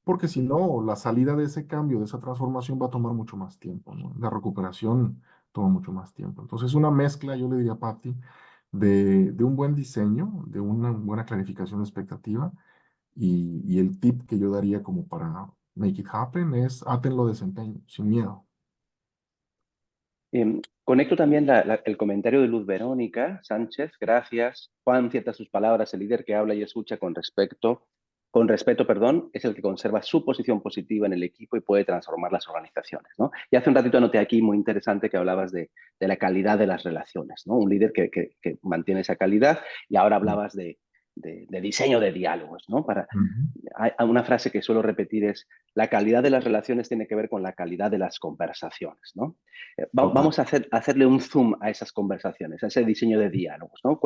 porque si no, la salida de ese cambio, de esa transformación va a tomar mucho más tiempo, ¿no? La recuperación toma mucho más tiempo. Entonces, una mezcla, yo le diría a Patti, de un buen diseño, de una buena clarificación de expectativa y el tip que yo daría como para make it happen es átenlo desempeño, sin miedo. Conecto también el comentario de Luz Verónica Sánchez, gracias. Juan, cierta sus palabras, el líder que habla y escucha con respeto, perdón, es el que conserva su posición positiva en el equipo y puede transformar las organizaciones, ¿no? Y hace un ratito anoté aquí muy interesante que hablabas de la calidad de las relaciones, ¿no? Un líder que mantiene esa calidad y ahora hablabas de diseño de diálogos, ¿no? Ujú. Hay una frase que suelo repetir es, la calidad de las relaciones tiene que ver con la calidad de las conversaciones, ¿no? Total. Vamos a hacerle un zoom a esas conversaciones, a ese diseño de diálogos, ¿no?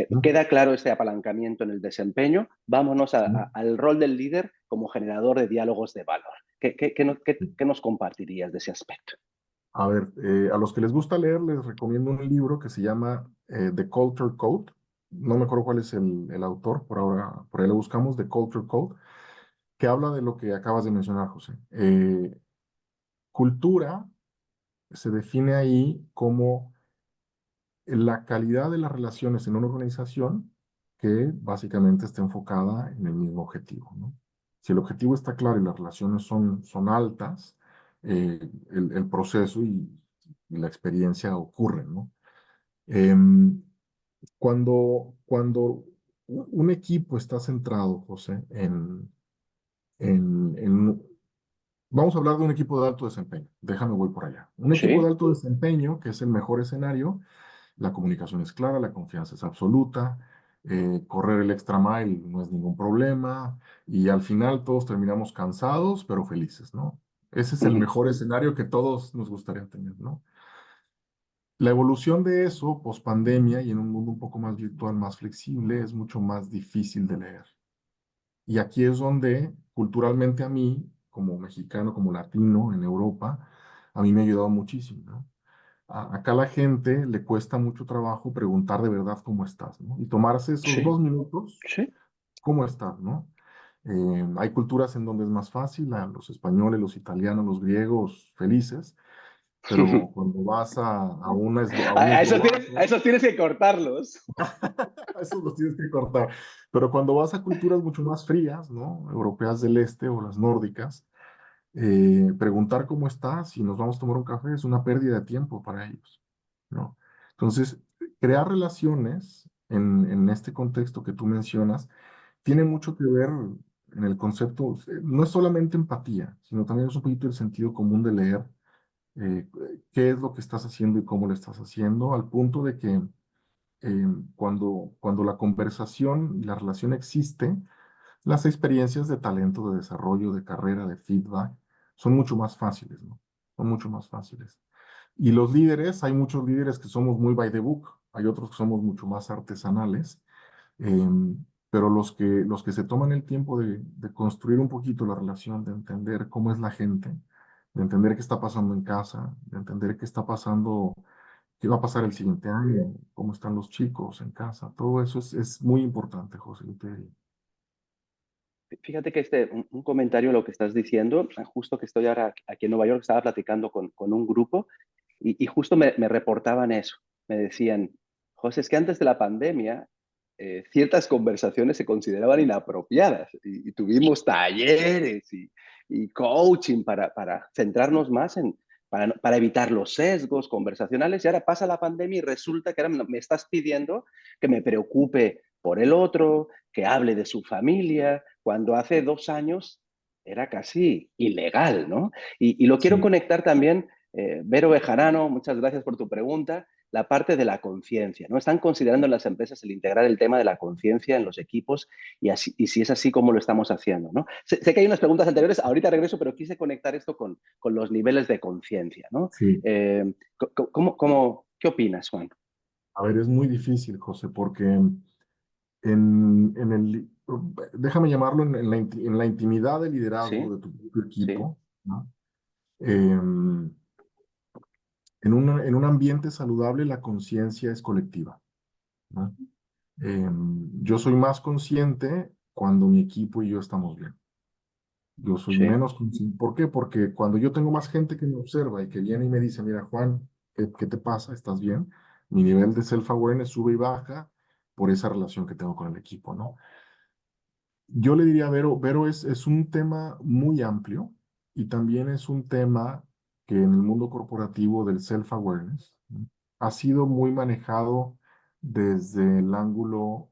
¿No? Queda claro este apalancamiento en el desempeño, vámonos Sí. al rol del líder como generador de diálogos de valor. ¿Qué nos compartirías de ese aspecto? A ver, a los que les gusta leer, les recomiendo un libro que se llama The Culture Code. No me acuerdo cuál es el autor, por ahora, por ahí lo buscamos, The Culture Code, que habla de lo que acabas de mencionar, José. Cultura se define ahí como la calidad de las relaciones en una organización que básicamente está enfocada en el mismo objetivo, ¿no? Si el objetivo está claro y las relaciones son altas, el proceso y la experiencia ocurren, ¿no? Em, cuando un equipo está centrado, José, en vamos a hablar de un equipo de alto desempeño. Déjame, voy por allá. Un equipo de Sí. alto desempeño, que es el mejor escenario, la comunicación es clara, la confianza es absoluta, correr el extra mile no es ningún problema y al final todos terminamos cansados pero felices, ¿no? Ese es el mejor escenario que todos nos gustaría tener, ¿no? La evolución de eso, post pandemia y en un mundo un poco más virtual, más flexible, es mucho más difícil de leer. Y aquí es donde culturalmente a mí, como mexicano, como latino en Europa, a mí me ha ayudado muchísimo, ¿no? Acá a la gente le cuesta mucho trabajo preguntar de verdad cómo estás, ¿no? Y tomarse esos Sí, 2 minutos, sí. ¿cómo estás, no? Hay culturas en donde es más fácil, a los españoles, los italianos, los griegos, felices, pero cuando vas a un A eslovaco, esos tienes que cortarlos. esos los tienes que cortar. Pero cuando vas a culturas mucho más frías, ¿no? Europeas del este o las nórdicas, preguntar cómo estás y nos vamos a tomar un café es una pérdida de tiempo para ellos, ¿no? Entonces, crear relaciones en este contexto que tú mencionas tiene mucho que ver en el concepto, no es solamente empatía, sino también es un poquito el sentido común de leer eh, qué es lo que estás haciendo y cómo lo estás haciendo, al punto de que cuando la conversación y la relación existe, las experiencias de talento, de desarrollo, de carrera, de feedback, son mucho más fáciles, ¿no? Son mucho más fáciles. Y los líderes, hay muchos líderes que somos muy by the book, hay otros que somos mucho más artesanales, pero los que se toman el tiempo de construir un poquito la relación, de entender cómo es la gente, de entender qué está pasando en casa, de entender qué está pasando, qué va a pasar el siguiente año, cómo están los chicos en casa, todo eso es muy importante, José, yo te diría. Fíjate que un comentario lo que estás diciendo, justo que estoy ahora aquí en Nueva York, estaba platicando con un grupo y justo me reportaban eso. Me decían, José, es que antes de la pandemia ciertas conversaciones se consideraban inapropiadas y tuvimos talleres y coaching para centrarnos más para evitar los sesgos conversacionales y ahora pasa la pandemia y resulta que ahora me estás pidiendo que me preocupe por el otro, que hable de su familia, cuando hace 2 años era casi ilegal, ¿no? Y lo quiero Sí. conectar también, Vero Bejarano, muchas gracias por tu pregunta, la parte de la conciencia, ¿no? Están considerando en las empresas el integrar el tema de la conciencia en los equipos y si es así, ¿cómo lo estamos haciendo, ¿no? Sé que hay unas preguntas anteriores, ahorita regreso, pero quise conectar esto con los niveles de conciencia, ¿no? Sí. ¿Qué opinas, Juan? A ver, es muy difícil, José, porque en el, déjame llamarlo en la intimidad de liderazgo Sí, de tu propio sí, equipo, ¿no? Em, en un ambiente saludable la conciencia es colectiva, ¿no? Yo soy más consciente cuando mi equipo y yo estamos bien. Yo soy sí. menos consciente. ¿Por qué? Porque cuando yo tengo más gente que me observa y que viene y me dice, mira, Juan, ¿qué te pasa? ¿Estás bien? Mi nivel de self-awareness sube y baja por esa relación que tengo con el equipo, ¿no? Yo le diría a Vero es un tema muy amplio y también es un tema que en el mundo corporativo del self-awareness, ¿no? Ha sido muy manejado desde el ángulo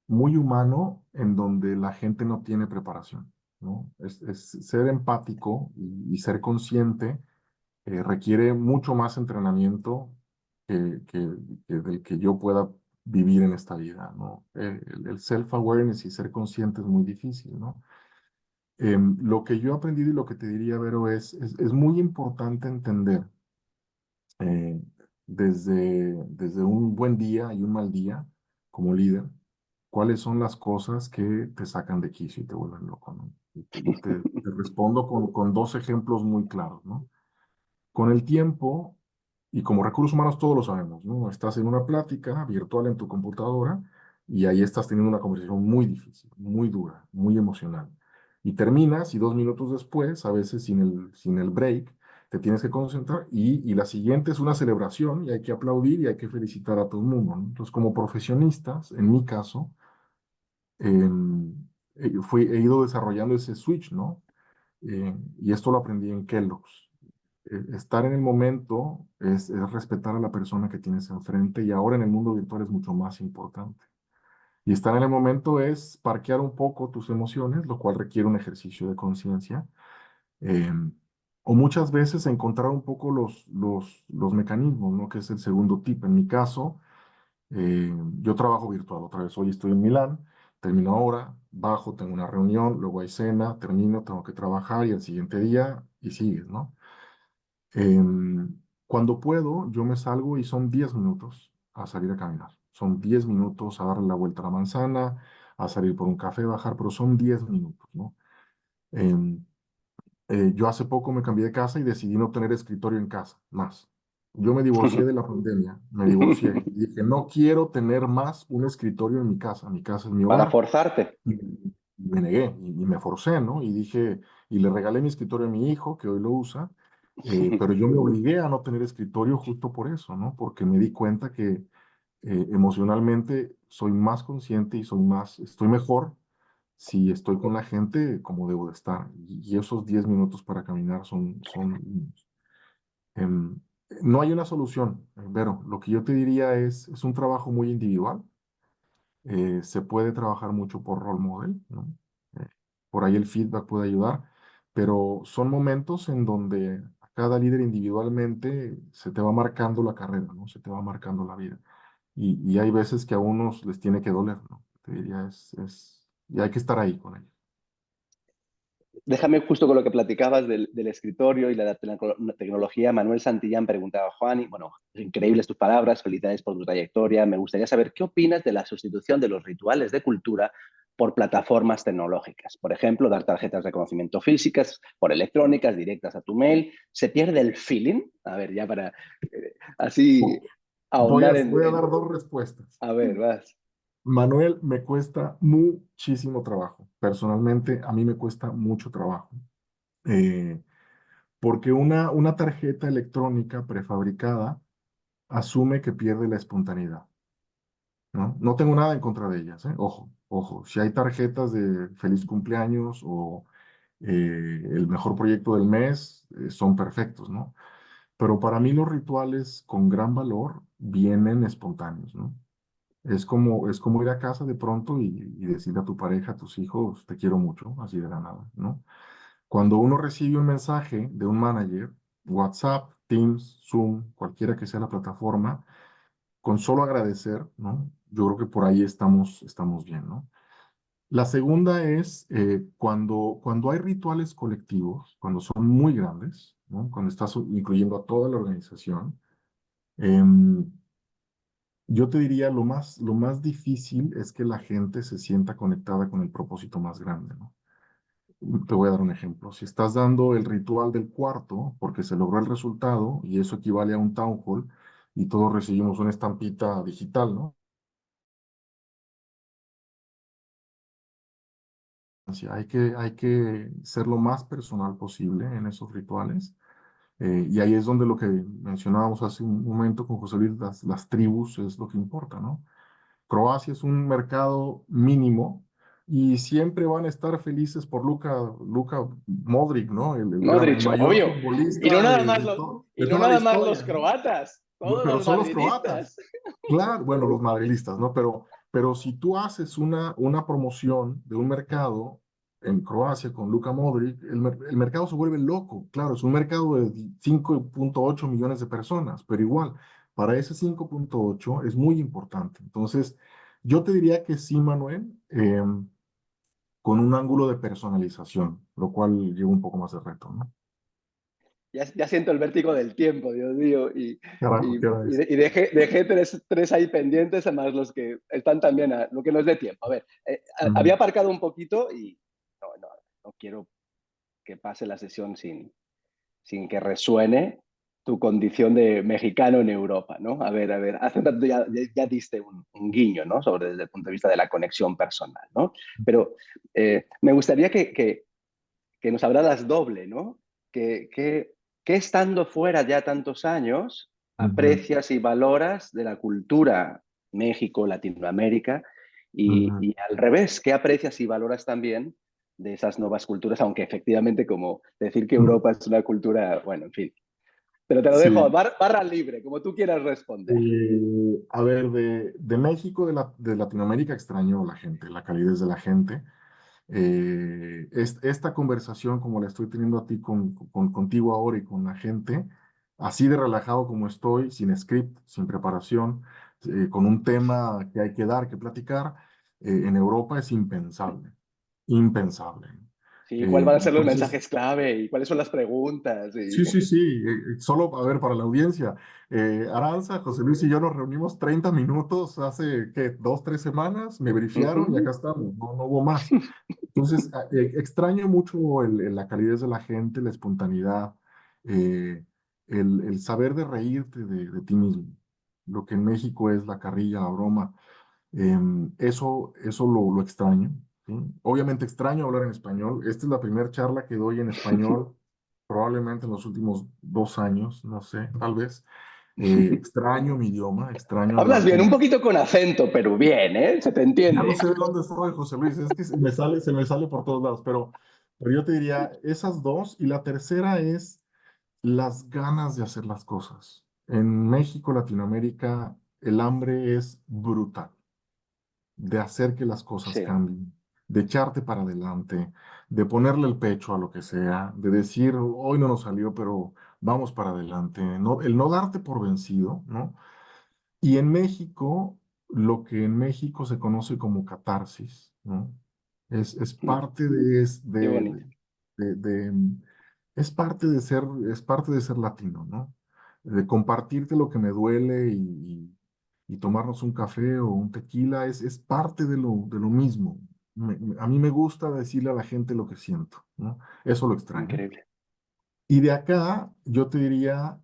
muy humano en donde la gente no tiene preparación, ¿no? Es ser empático y ser consciente requiere mucho más entrenamiento del que yo pueda vivir en esta vida, ¿no? El self-awareness y ser consciente es muy difícil, ¿no? Lo que yo he aprendido y lo que te diría, Vero, es muy importante entender eh, desde un buen día y un mal día como líder, cuáles son las cosas que te sacan de quicio y te vuelven loco, ¿no? Te respondo con dos ejemplos muy claros, ¿no? Con el tiempo, y como recursos humanos todos lo sabemos, ¿no? Estás en una plática virtual en tu computadora y ahí estás teniendo una conversación muy difícil, muy dura, muy emocional. Y terminas y 2 minutos después, a veces sin el break, te tienes que concentrar y la siguiente es una celebración y hay que aplaudir y hay que felicitar a todo el mundo, ¿no? Entonces, como profesionistas, en mi caso, he ido desarrollando ese switch, ¿no? Y esto lo aprendí en Kellogg's. Estar en el momento es respetar a la persona que tienes enfrente y ahora en el mundo virtual es mucho más importante. Y estar en el momento es parquear un poco tus emociones, lo cual requiere un ejercicio de conciencia. eh, o muchas veces encontrar un poco los mecanismos, ¿no? Que es el segundo tip. En mi caso, yo trabajo virtual otra vez. Hoy estoy en Milán, termino ahora, bajo, tengo una reunión, luego hay cena, termino, tengo que trabajar y el siguiente día y sigues, ¿no? Cuando puedo, yo me salgo y son 10 minutos a salir a caminar. Son 10 minutos a darle la vuelta a la manzana, a salir por un café, bajar, pero son 10 minutos, ¿no? Em, yo hace poco me cambié de casa y decidí no tener escritorio en casa, más. Yo me divorcié de la pandemia, me divorcié y dije, no quiero tener más un escritorio en mi casa es mi Para hogar. forzarte. Y me negué y me forcé, ¿no? Y dije, y le regalé mi escritorio a mi hijo, que hoy lo usa, pero yo me obligué a no tener escritorio justo por eso, ¿no? Porque me di cuenta que emocionalmente soy más consciente y estoy mejor si estoy con la gente como debo de estar. Y esos 10 minutos para caminar em, no hay una solución, Vero. Lo que yo te diría es un trabajo muy individual. Se puede trabajar mucho por role model, ¿no? Eh, por ahí el feedback puede ayudar, pero son momentos en donde a cada líder individualmente se te va marcando la carrera, ¿no? Se te va marcando la vida. Y hay veces que a unos les tiene que doler, ¿no? Te diría, y hay que estar ahí con ellos. déjame justo con lo que platicabas del escritorio y la tecnología. Manuel Santillán preguntaba, Juan, y bueno, increíbles tus palabras, felicidades por tu trayectoria. Me gustaría saber qué opinas de la sustitución de los rituales de cultura por plataformas tecnológicas. Por ejemplo, dar tarjetas de reconocimiento físicas por electrónicas directas a tu mail. ¿Se pierde el feeling? A ver, ya para así ahondar Voy a dar dos respuestas. A ver, vas. Manuel, me cuesta muchísimo trabajo. Personalmente, a mí me cuesta mucho trabajo. Eh, Porque una tarjeta electrónica prefabricada asume que pierde la espontaneidad, ¿no? No tengo nada en contra de ellas, ¿eh? Ojo, ojo. Si hay tarjetas de feliz cumpleaños o el mejor proyecto del mes, son perfectos, ¿no? Pero para mí los rituales con gran valor vienen espontáneos, ¿no? Es como ir a casa de pronto y decirle a tu pareja, a tus hijos, te quiero mucho, así de la nada, ¿no? Cuando uno recibe un mensaje de un manager, WhatsApp, Teams, Zoom, cualquiera que sea la plataforma, con solo agradecer, ¿no? Yo creo que por ahí estamos bien, ¿no? La segunda es cuando hay rituales colectivos, cuando son muy grandes, ¿no? Cuando estás incluyendo a toda la organización, em, yo te diría lo más difícil es que la gente se sienta conectada con el propósito más grande, ¿no? Te voy a dar un ejemplo. Si estás dando el ritual del cuarto porque se logró el resultado y eso equivale a un town hall y todos recibimos una estampita digital, ¿no? Así, hay que ser lo más personal posible en esos rituales. Y ahí es donde lo que mencionábamos hace un momento con José Luis, las tribus es lo que importa, ¿no? Croacia es un mercado mínimo y siempre van a estar felices por Luka Modric, ¿no? El Modric, mayor obvio. Y no futbolista nada más, de y no toda la nada más los historia, ¿no? croatas, todos Pero los son los croatas. madridistas. Claro, bueno, los madrilistas, ¿no? Pero si tú haces una promoción de un mercado en Croacia con Luka Modric, el mercado se vuelve loco. Claro, es un mercado de 5,8 millones de personas, pero igual, para ese 5,8 es muy importante. Entonces, yo te diría que sí, Manuel, con un ángulo de personalización, lo cual lleva un poco más de reto, ¿no? Ya siento el vértigo del tiempo, Dios mío. Carajo, ¿qué hora es? Dejé tres ahí pendientes, además los que están también a lo que nos dé tiempo. A ver, Ujú. había aparcado un poquito y no quiero que pase la sesión sin que resuene tu condición de mexicano en Europa, ¿no? A ver, hace un rato ya diste un guiño, ¿no? Sobre desde el punto de vista de la conexión personal, ¿no? Pero me gustaría que nos hablaras doble, ¿no? Que estando fuera ya tantos años, Ujú, aprecias y valoras de la cultura México, Latinoamérica, ujú. y al revés, ¿qué aprecias y valoras también de esas nuevas culturas? Aunque efectivamente, como decir que Europa es una cultura, bueno, en fin. Pero te lo dejo, Sí. barra libre, como tú quieras responder. A ver, de México, de Latinoamérica, extraño la gente, la calidez de la gente. Esta conversación, como la estoy teniendo a ti contigo ahora y con la gente, así de relajado como estoy, sin script, sin preparación, con un tema que hay que dar, que platicar, en Europa es impensable, impensable. Sí, ¿cuáles van a ser los Entonces, mensajes clave y cuáles son las preguntas? sí, sí, sí. Solo, a ver, para la audiencia, Aranza, José Luis y yo nos reunimos 30 minutos hace, ¿qué? 2, 3 semanas, me brifiaron y acá estamos, no hubo más. Entonces, extraño mucho la calidez de la gente, la espontaneidad, eh, el saber de reírte de ti mismo. Lo que en México es la carrilla, la broma. Eso lo extraño, ¿sí? Obviamente extraño hablar en español. Esta es la primera charla que doy en español, probablemente en los últimos 2 años, no sé, tal vez. Extraño mi idioma, extraño Hablas hablar bien, un con... poquito con acento, pero bien, ¿eh? Se te Ya no entiende. sé de dónde soy, José Luis, es que se me sale por todos lados, pero yo te diría esas dos, y la tercera es las ganas de hacer las cosas. En México, Latinoamérica, el hambre es brutal de hacer que las cosas Sí. cambien, de echarte para adelante, de ponerle el pecho a lo que sea, de decir, hoy no nos salió, pero vamos para adelante, ¿no? El no darte por vencido, ¿no? Y en México, lo que en México se conoce como catarsis, ¿no? Es parte Qué bonito. es parte es parte de ser latino, ¿no? De compartirte lo que me duele y tomarnos un café o un tequila es parte de lo mismo. A mí me gusta decirle a la gente lo que siento, ¿no? Eso lo extraño. Increíble. Y de acá, yo te diría,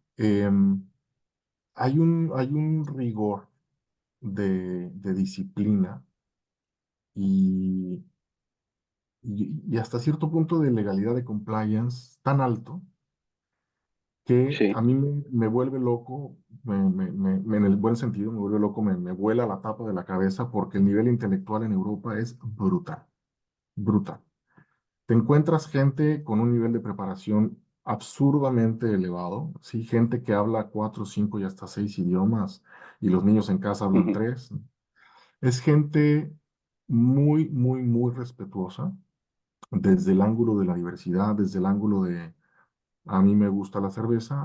hay un rigor de disciplina y, y hasta cierto punto de legalidad de compliance tan alto que a Sí. mí me vuelve loco, en el buen sentido, me vuelve loco, me vuela la tapa de la cabeza porque el nivel intelectual en Europa es brutal, brutal. Te encuentras gente con un nivel de preparación absurdamente elevado, ¿sí? Gente que habla cuatro, cinco y hasta seis idiomas y los niños en casa hablan Ujú. tres. Es gente muy, muy, muy respetuosa desde el ángulo de la diversidad, desde el ángulo de a mí me gusta la cerveza,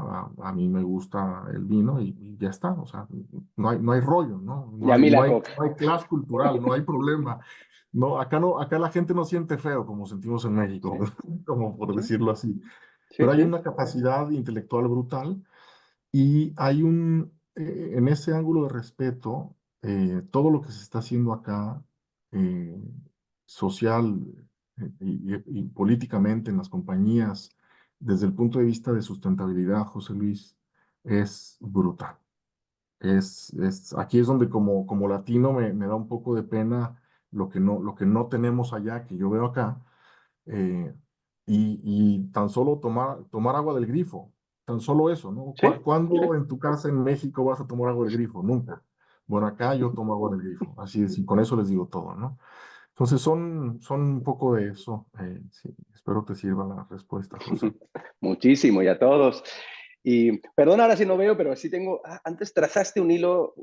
a mí me gusta el vino y ya está. O sea, no hay rollo, ¿no? Y a mí la coca. No hay clash cultural, no hay problema. No, acá la gente no siente feo como sentimos en México, Sí, como por sí, decirlo así. sí, Pero hay sí. una capacidad intelectual brutal y hay en ese ángulo de respeto, todo lo que se está haciendo acá, eh, social y políticamente en las compañías, desde el punto de vista de sustentabilidad, José Luis, es brutal. Aquí es donde como latino me da un poco de pena lo que no tenemos allá, que yo veo acá, eh, y tan solo tomar agua del grifo, tan solo eso, ¿no? Sí, ¿Cuándo sí. en tu casa en México vas a tomar agua del grifo? Nunca. Bueno, acá yo tomo agua del grifo, así es, y con eso les digo todo, ¿no? Entonces son un poco de eso. Sí, espero te sirva la respuesta, José. Muchísimo, y a todos. Y perdón ahora si no veo, pero sí tengo. Antes trazaste un hilo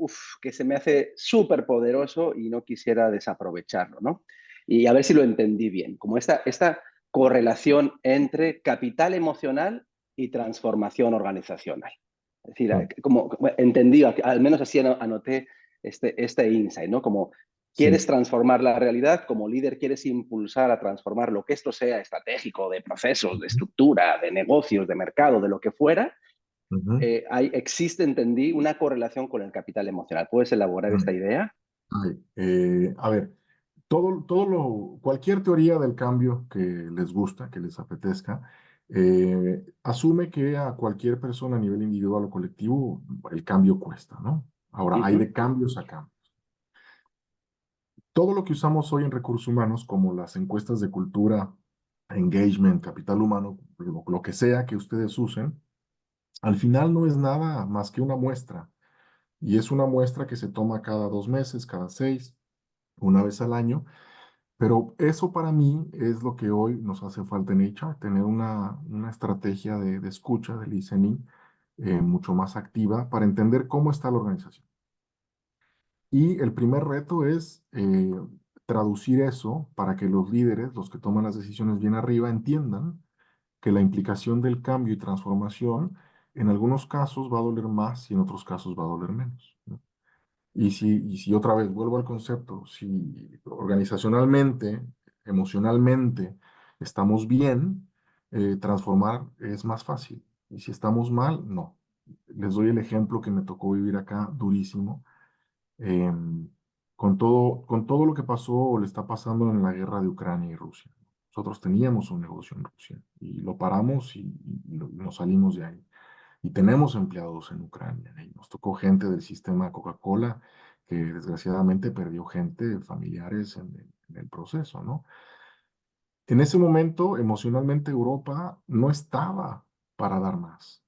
que se me hace súper poderoso y no quisiera desaprovecharlo, ¿no? Y a ver si lo entendí bien. Como esta correlación entre capital emocional y transformación organizacional. Es decir, Mm, como entendí, al menos así anoté este insight, ¿no? Como sí. quieres transformar la realidad, como líder quieres impulsar a transformar lo que esto sea estratégico, de procesos, de Ujú, estructura, de negocios, de mercado, de lo que fuera, ujú. existe, entendí, una correlación con el capital emocional. ¿Puedes elaborar esta Mm. idea? Ay, a ver, cualquier teoría del cambio que les gusta, que les apetezca, asume que a cualquier persona a nivel individual o colectivo el cambio cuesta, ¿no? Ahora, hay Ujú, de cambios a cambios. Todo lo que usamos hoy en recursos humanos, como las encuestas de cultura, engagement, capital humano, lo que sea que ustedes usen, al final no es nada más que una muestra. Y es una muestra que se toma cada 2 meses, cada 6, una vez al año. Pero eso para mí es lo que hoy nos hace falta en HR, tener una estrategia de escucha, de listening, mucho más activa para entender cómo está la organización. Y el primer reto es traducir eso para que los líderes, los que toman las decisiones bien arriba, entiendan que la implicación del cambio y transformación en algunos casos va a doler más y en otros casos va a doler menos, ¿no? Y si otra vez vuelvo al concepto, si organizacionalmente, emocionalmente estamos bien, transformar es más fácil. Y si estamos mal, no. Les doy el ejemplo que me tocó vivir acá durísimo. em, con todo lo que pasó o le está pasando en la guerra de Ucrania y Rusia. Nosotros teníamos un negocio en Rusia y lo paramos y nos salimos de ahí. Y tenemos empleados en Ucrania. Y nos tocó gente del sistema Coca-Cola que desgraciadamente perdió gente, familiares en el proceso, ¿no? En ese momento, emocionalmente, Europa no estaba para dar más.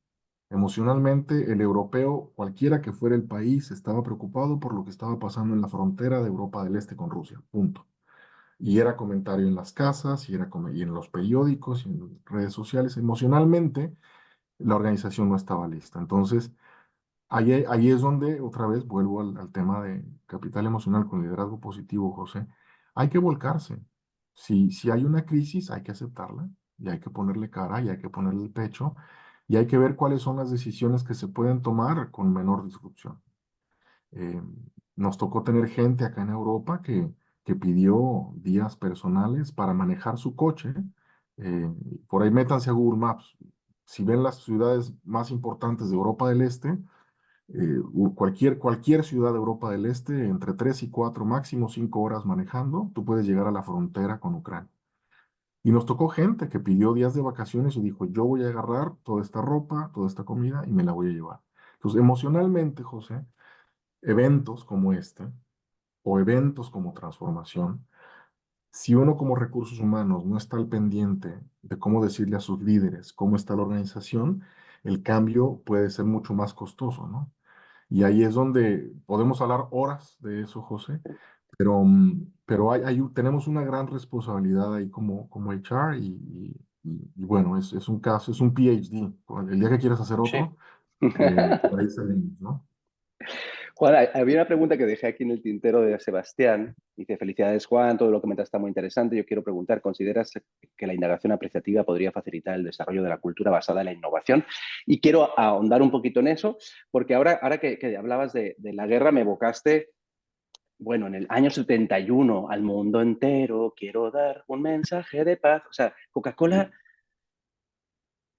Emocionalmente, el europeo, cualquiera que fuera el país, estaba preocupado por lo que estaba pasando en la frontera de Europa del Este con Rusia, punto. Y era comentario en las casas, y en los periódicos, y en redes sociales. Emocionalmente, la organización no estaba lista. Entonces, ahí es donde otra vez vuelvo al tema de capital emocional con liderazgo positivo, José. Hay que volcarse. Si hay una crisis, hay que aceptarla y hay que ponerle cara y hay que ponerle el pecho y hay que ver cuáles son las decisiones que se pueden tomar con menor disrupción. Eh, Nos tocó tener gente acá en Europa que pidió días personales para manejar su coche Por ahí métanse a Google Maps. Si ven las ciudades más importantes de Europa del Este, cualquier ciudad de Europa del Este, entre 3 y 4, máximo 5 horas manejando, tú puedes llegar a la frontera con Ucrania. Y nos tocó gente que pidió días de vacaciones y dijo, yo voy a agarrar toda esta ropa, toda esta comida y me la voy a llevar. Entonces, emocionalmente, José, eventos como este o eventos como transformación, si uno como recursos humanos no está al pendiente de cómo decirle a sus líderes cómo está la organización, el cambio puede ser mucho más costoso, ¿no? Y ahí es donde podemos hablar horas de eso, José, pero tenemos una gran responsabilidad ahí como HR y bueno, es un caso, es un PhD. El día que quieras hacer Sí. otro, por ahí salimos, ¿no? Juan, había una pregunta que dejé aquí en el tintero de Sebastián. Dice, felicidades Juan, todo lo que comentas está muy interesante. Yo quiero preguntar, ¿consideras que la indagación apreciativa podría facilitar el desarrollo de la cultura basada en la innovación? Y quiero ahondar un poquito en eso, porque ahora que hablabas de la guerra me evocaste, bueno, en el año 71, al mundo entero quiero dar un mensaje de paz. O sea, Coca-Cola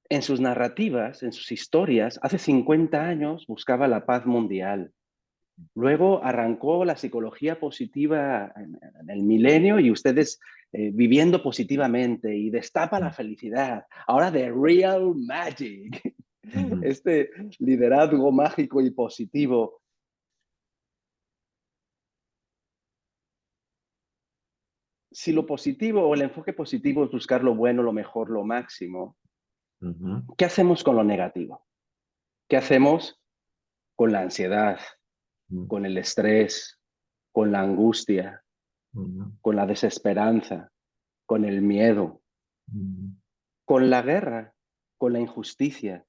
en sus narrativas, en sus historias, hace 50 años buscaba la paz mundial. Luego arrancó la psicología positiva en el milenio y ustedes viviendo positivamente y destapa la felicidad. Ahora The Real Magic, Ujú, este liderazgo mágico y positivo. Si lo positivo o el enfoque positivo es buscar lo bueno, lo mejor, lo máximo, ujú, ¿qué hacemos con lo negativo? ¿Qué hacemos con la ansiedad, ujú, con el estrés, con la angustia, ujú, con la desesperanza, con el miedo, ujú, con la guerra, con la injusticia?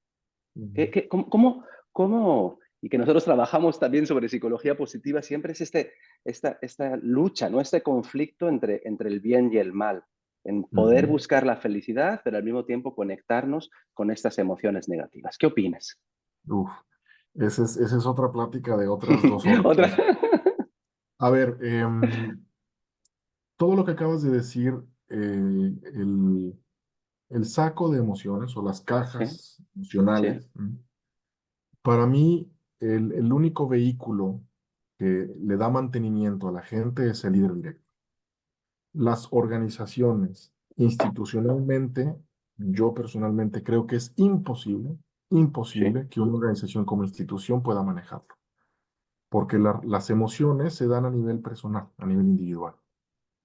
ujú, ¿Cómo? Y que nosotros trabajamos también sobre psicología positiva, siempre es esta lucha, ¿no? Este conflicto entre el bien y el mal, en poder ujú. buscar la felicidad, pero al mismo tiempo conectarnos con estas emociones negativas. ¿Qué opinas? Uf, esa es otra plática de otras 2 horas, Otra. José. A ver, todo lo que acabas de decir, el saco de emociones o las Sí, cajas sí, emocionales, para mí el único vehículo que le da mantenimiento a la gente es el líder directo. Las organizaciones, institucionalmente, yo personalmente creo que es sí. imposible que una organización como institución pueda manejarlo, porque las emociones se dan a nivel personal, a nivel individual.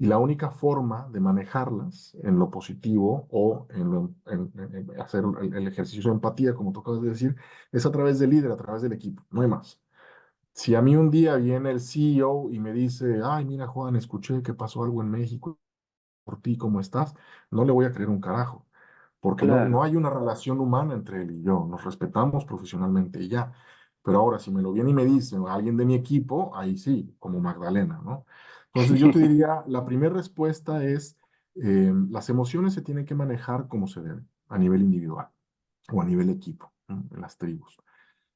Y la única forma de manejarlas en lo positivo o en hacer el ejercicio de empatía, como tú acabas de decir, es a través del líder, a través del equipo, no hay más. Si a mí un día viene el CEO y me dice, ay, mira, Juan, escuché que pasó algo en México por ti, ¿cómo estás? No le voy a creer un carajo, porque no Claro. hay una relación humana entre él y yo, nos respetamos profesionalmente y ya. Pero ahora, si me lo viene y me dice alguien de mi equipo, ahí sí, como Magdalena, ¿no? Entonces yo te diría, la primera respuesta es, las emociones se tienen que manejar como se debe, a nivel individual o a nivel equipo, ¿no? En las tribus.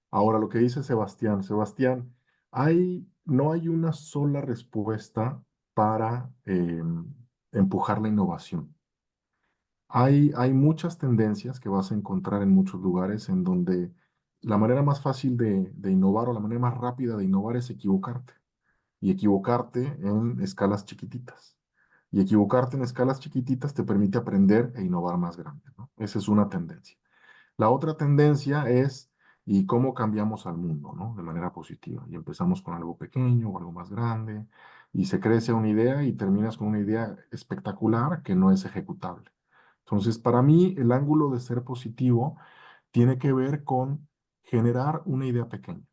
Ahora, lo que dice Sebastián, no hay una sola respuesta para empujar la innovación. Hay muchas tendencias que vas a encontrar en muchos lugares en donde la manera más fácil de innovar o la manera más rápida de innovar es equivocarte y equivocarte en escalas chiquititas. Y equivocarte en escalas chiquititas te permite aprender e innovar más grande, ¿no? Esa es una tendencia. La otra tendencia es y cómo cambiamos al mundo, ¿no? De manera positiva. Y empezamos con algo pequeño o algo más grande y se crece una idea y terminas con una idea espectacular que no es ejecutable. Entonces, para mí, el ángulo de ser positivo tiene que ver con generar una idea pequeña.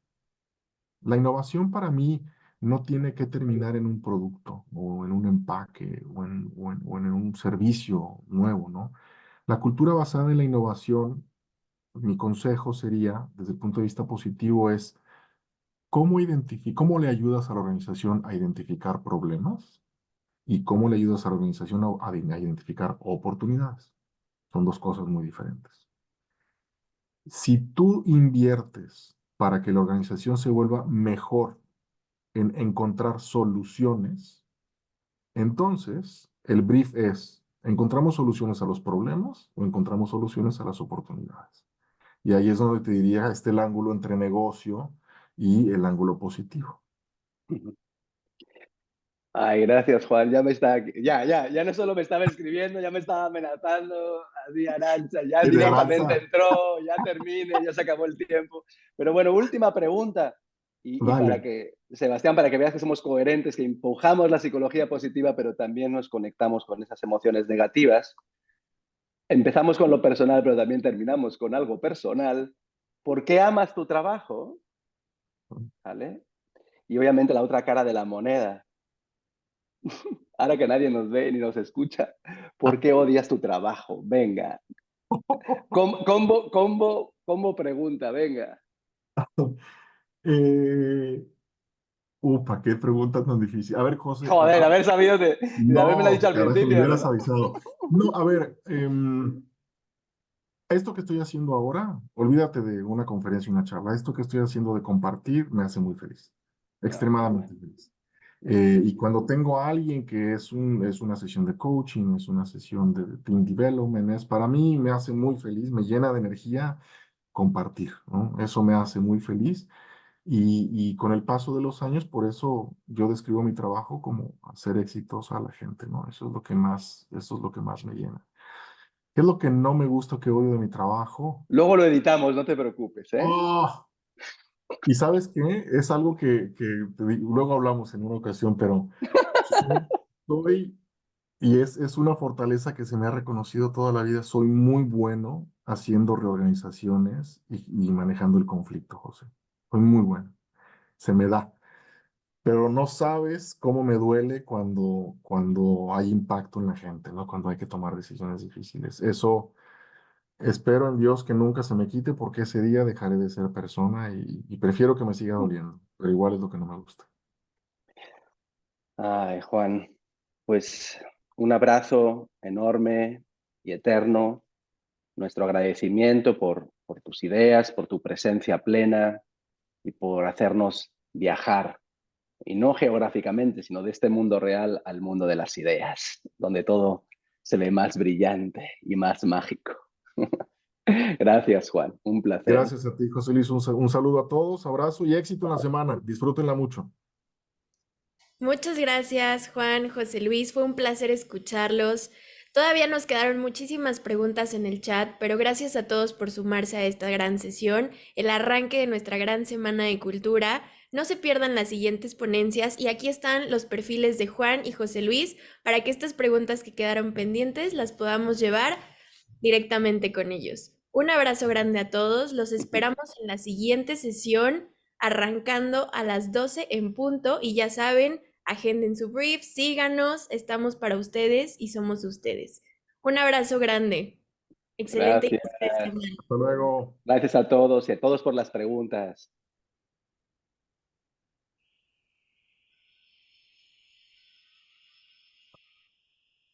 La innovación para mí no tiene que terminar en un producto o en un empaque o en un servicio nuevo, ¿no? La cultura basada en la innovación, mi consejo sería, desde el punto de vista positivo, es cómo le ayudas a la organización a identificar problemas y cómo le ayudas a la organización a identificar oportunidades. Son dos cosas muy diferentes. Si tú inviertes para que la organización se vuelva mejor en encontrar soluciones, entonces el brief es, ¿Encontramos soluciones a los problemas o encontramos soluciones a las oportunidades? Y ahí es donde te diría, está el ángulo entre negocio y el ángulo positivo. Ay, gracias, Juan. Ya no solo me estaba escribiendo, ya me estaba amenazando. Así, Arantxa, ya Y de directamente Arantxa, entró, ya termine, ya se acabó el tiempo. Pero bueno, última pregunta. Y para dale. que, Sebastián, para que veas que somos coherentes, que empujamos la psicología positiva, pero también nos conectamos con esas emociones negativas. Empezamos con lo personal, pero también terminamos con algo personal. ¿Por qué amas tu trabajo? ¿Vale? Y obviamente la otra cara de la moneda. Ahora que nadie nos ve ni nos escucha, ¿por qué odias tu trabajo? Venga. Combo pregunta, venga. Eh, Upa, qué pregunta tan difícil. A ver, José, Joder, haber sabido de haberme dicho no, al carajo, me principio, hubieras ¿no? avisado. No, a ver, esto que estoy haciendo ahora, olvídate de una conferencia y una charla. Esto que estoy haciendo de compartir me hace muy feliz, No, qué bueno. extremadamente feliz. Y cuando tengo a alguien que es una sesión de coaching, es una sesión de team development, para mí me hace muy feliz, me llena de energía compartir, ¿no? Eso me hace muy feliz. Y con el paso de los años, por eso yo describo mi trabajo como hacer exitosa a la gente, ¿no? Eso es lo que más me llena. ¿Qué es lo que no me gusta, que odio de mi trabajo? Luego lo editamos, no te preocupes, ¿eh? ¡Oh! Y ¿sabes qué? Es algo que luego hablamos en una ocasión, pero soy, y es una fortaleza que se me ha reconocido toda la vida, soy muy bueno haciendo reorganizaciones y manejando el conflicto, José. Soy muy bueno, se me da. Pero no sabes cómo me duele cuando hay impacto en la gente, ¿no? Cuando hay que tomar decisiones difíciles. Eso espero en Dios que nunca se me quite porque ese día dejaré de ser persona y prefiero que me siga doliendo, pero igual es lo que no me gusta. Ay, Juan, pues un abrazo enorme y eterno. Nuestro agradecimiento por tus ideas, por tu presencia plena y por hacernos viajar, y no geográficamente, sino de este mundo real al mundo de las ideas, donde todo se ve más brillante y más mágico. Gracias, Juan. Un placer. Gracias a ti, José Luis. Un saludo a todos, abrazo y éxito en la semana. Disfrútenla mucho. Muchas gracias, Juan, José Luis. Fue un placer escucharlos. Todavía nos quedaron muchísimas preguntas en el chat, pero gracias a todos por sumarse a esta gran sesión, el arranque de nuestra gran semana de cultura. No se pierdan las siguientes ponencias y aquí están los perfiles de Juan y José Luis para que estas preguntas que quedaron pendientes las podamos llevar directamente con ellos. Un abrazo grande a todos. Los esperamos en la siguiente sesión, arrancando a las 12 en punto y ya saben, agenden su brief, síganos, estamos para ustedes y somos ustedes. Un abrazo grande. Excelente Gracias. inicio de semana. Hasta luego. Gracias a todos y a todos por las preguntas.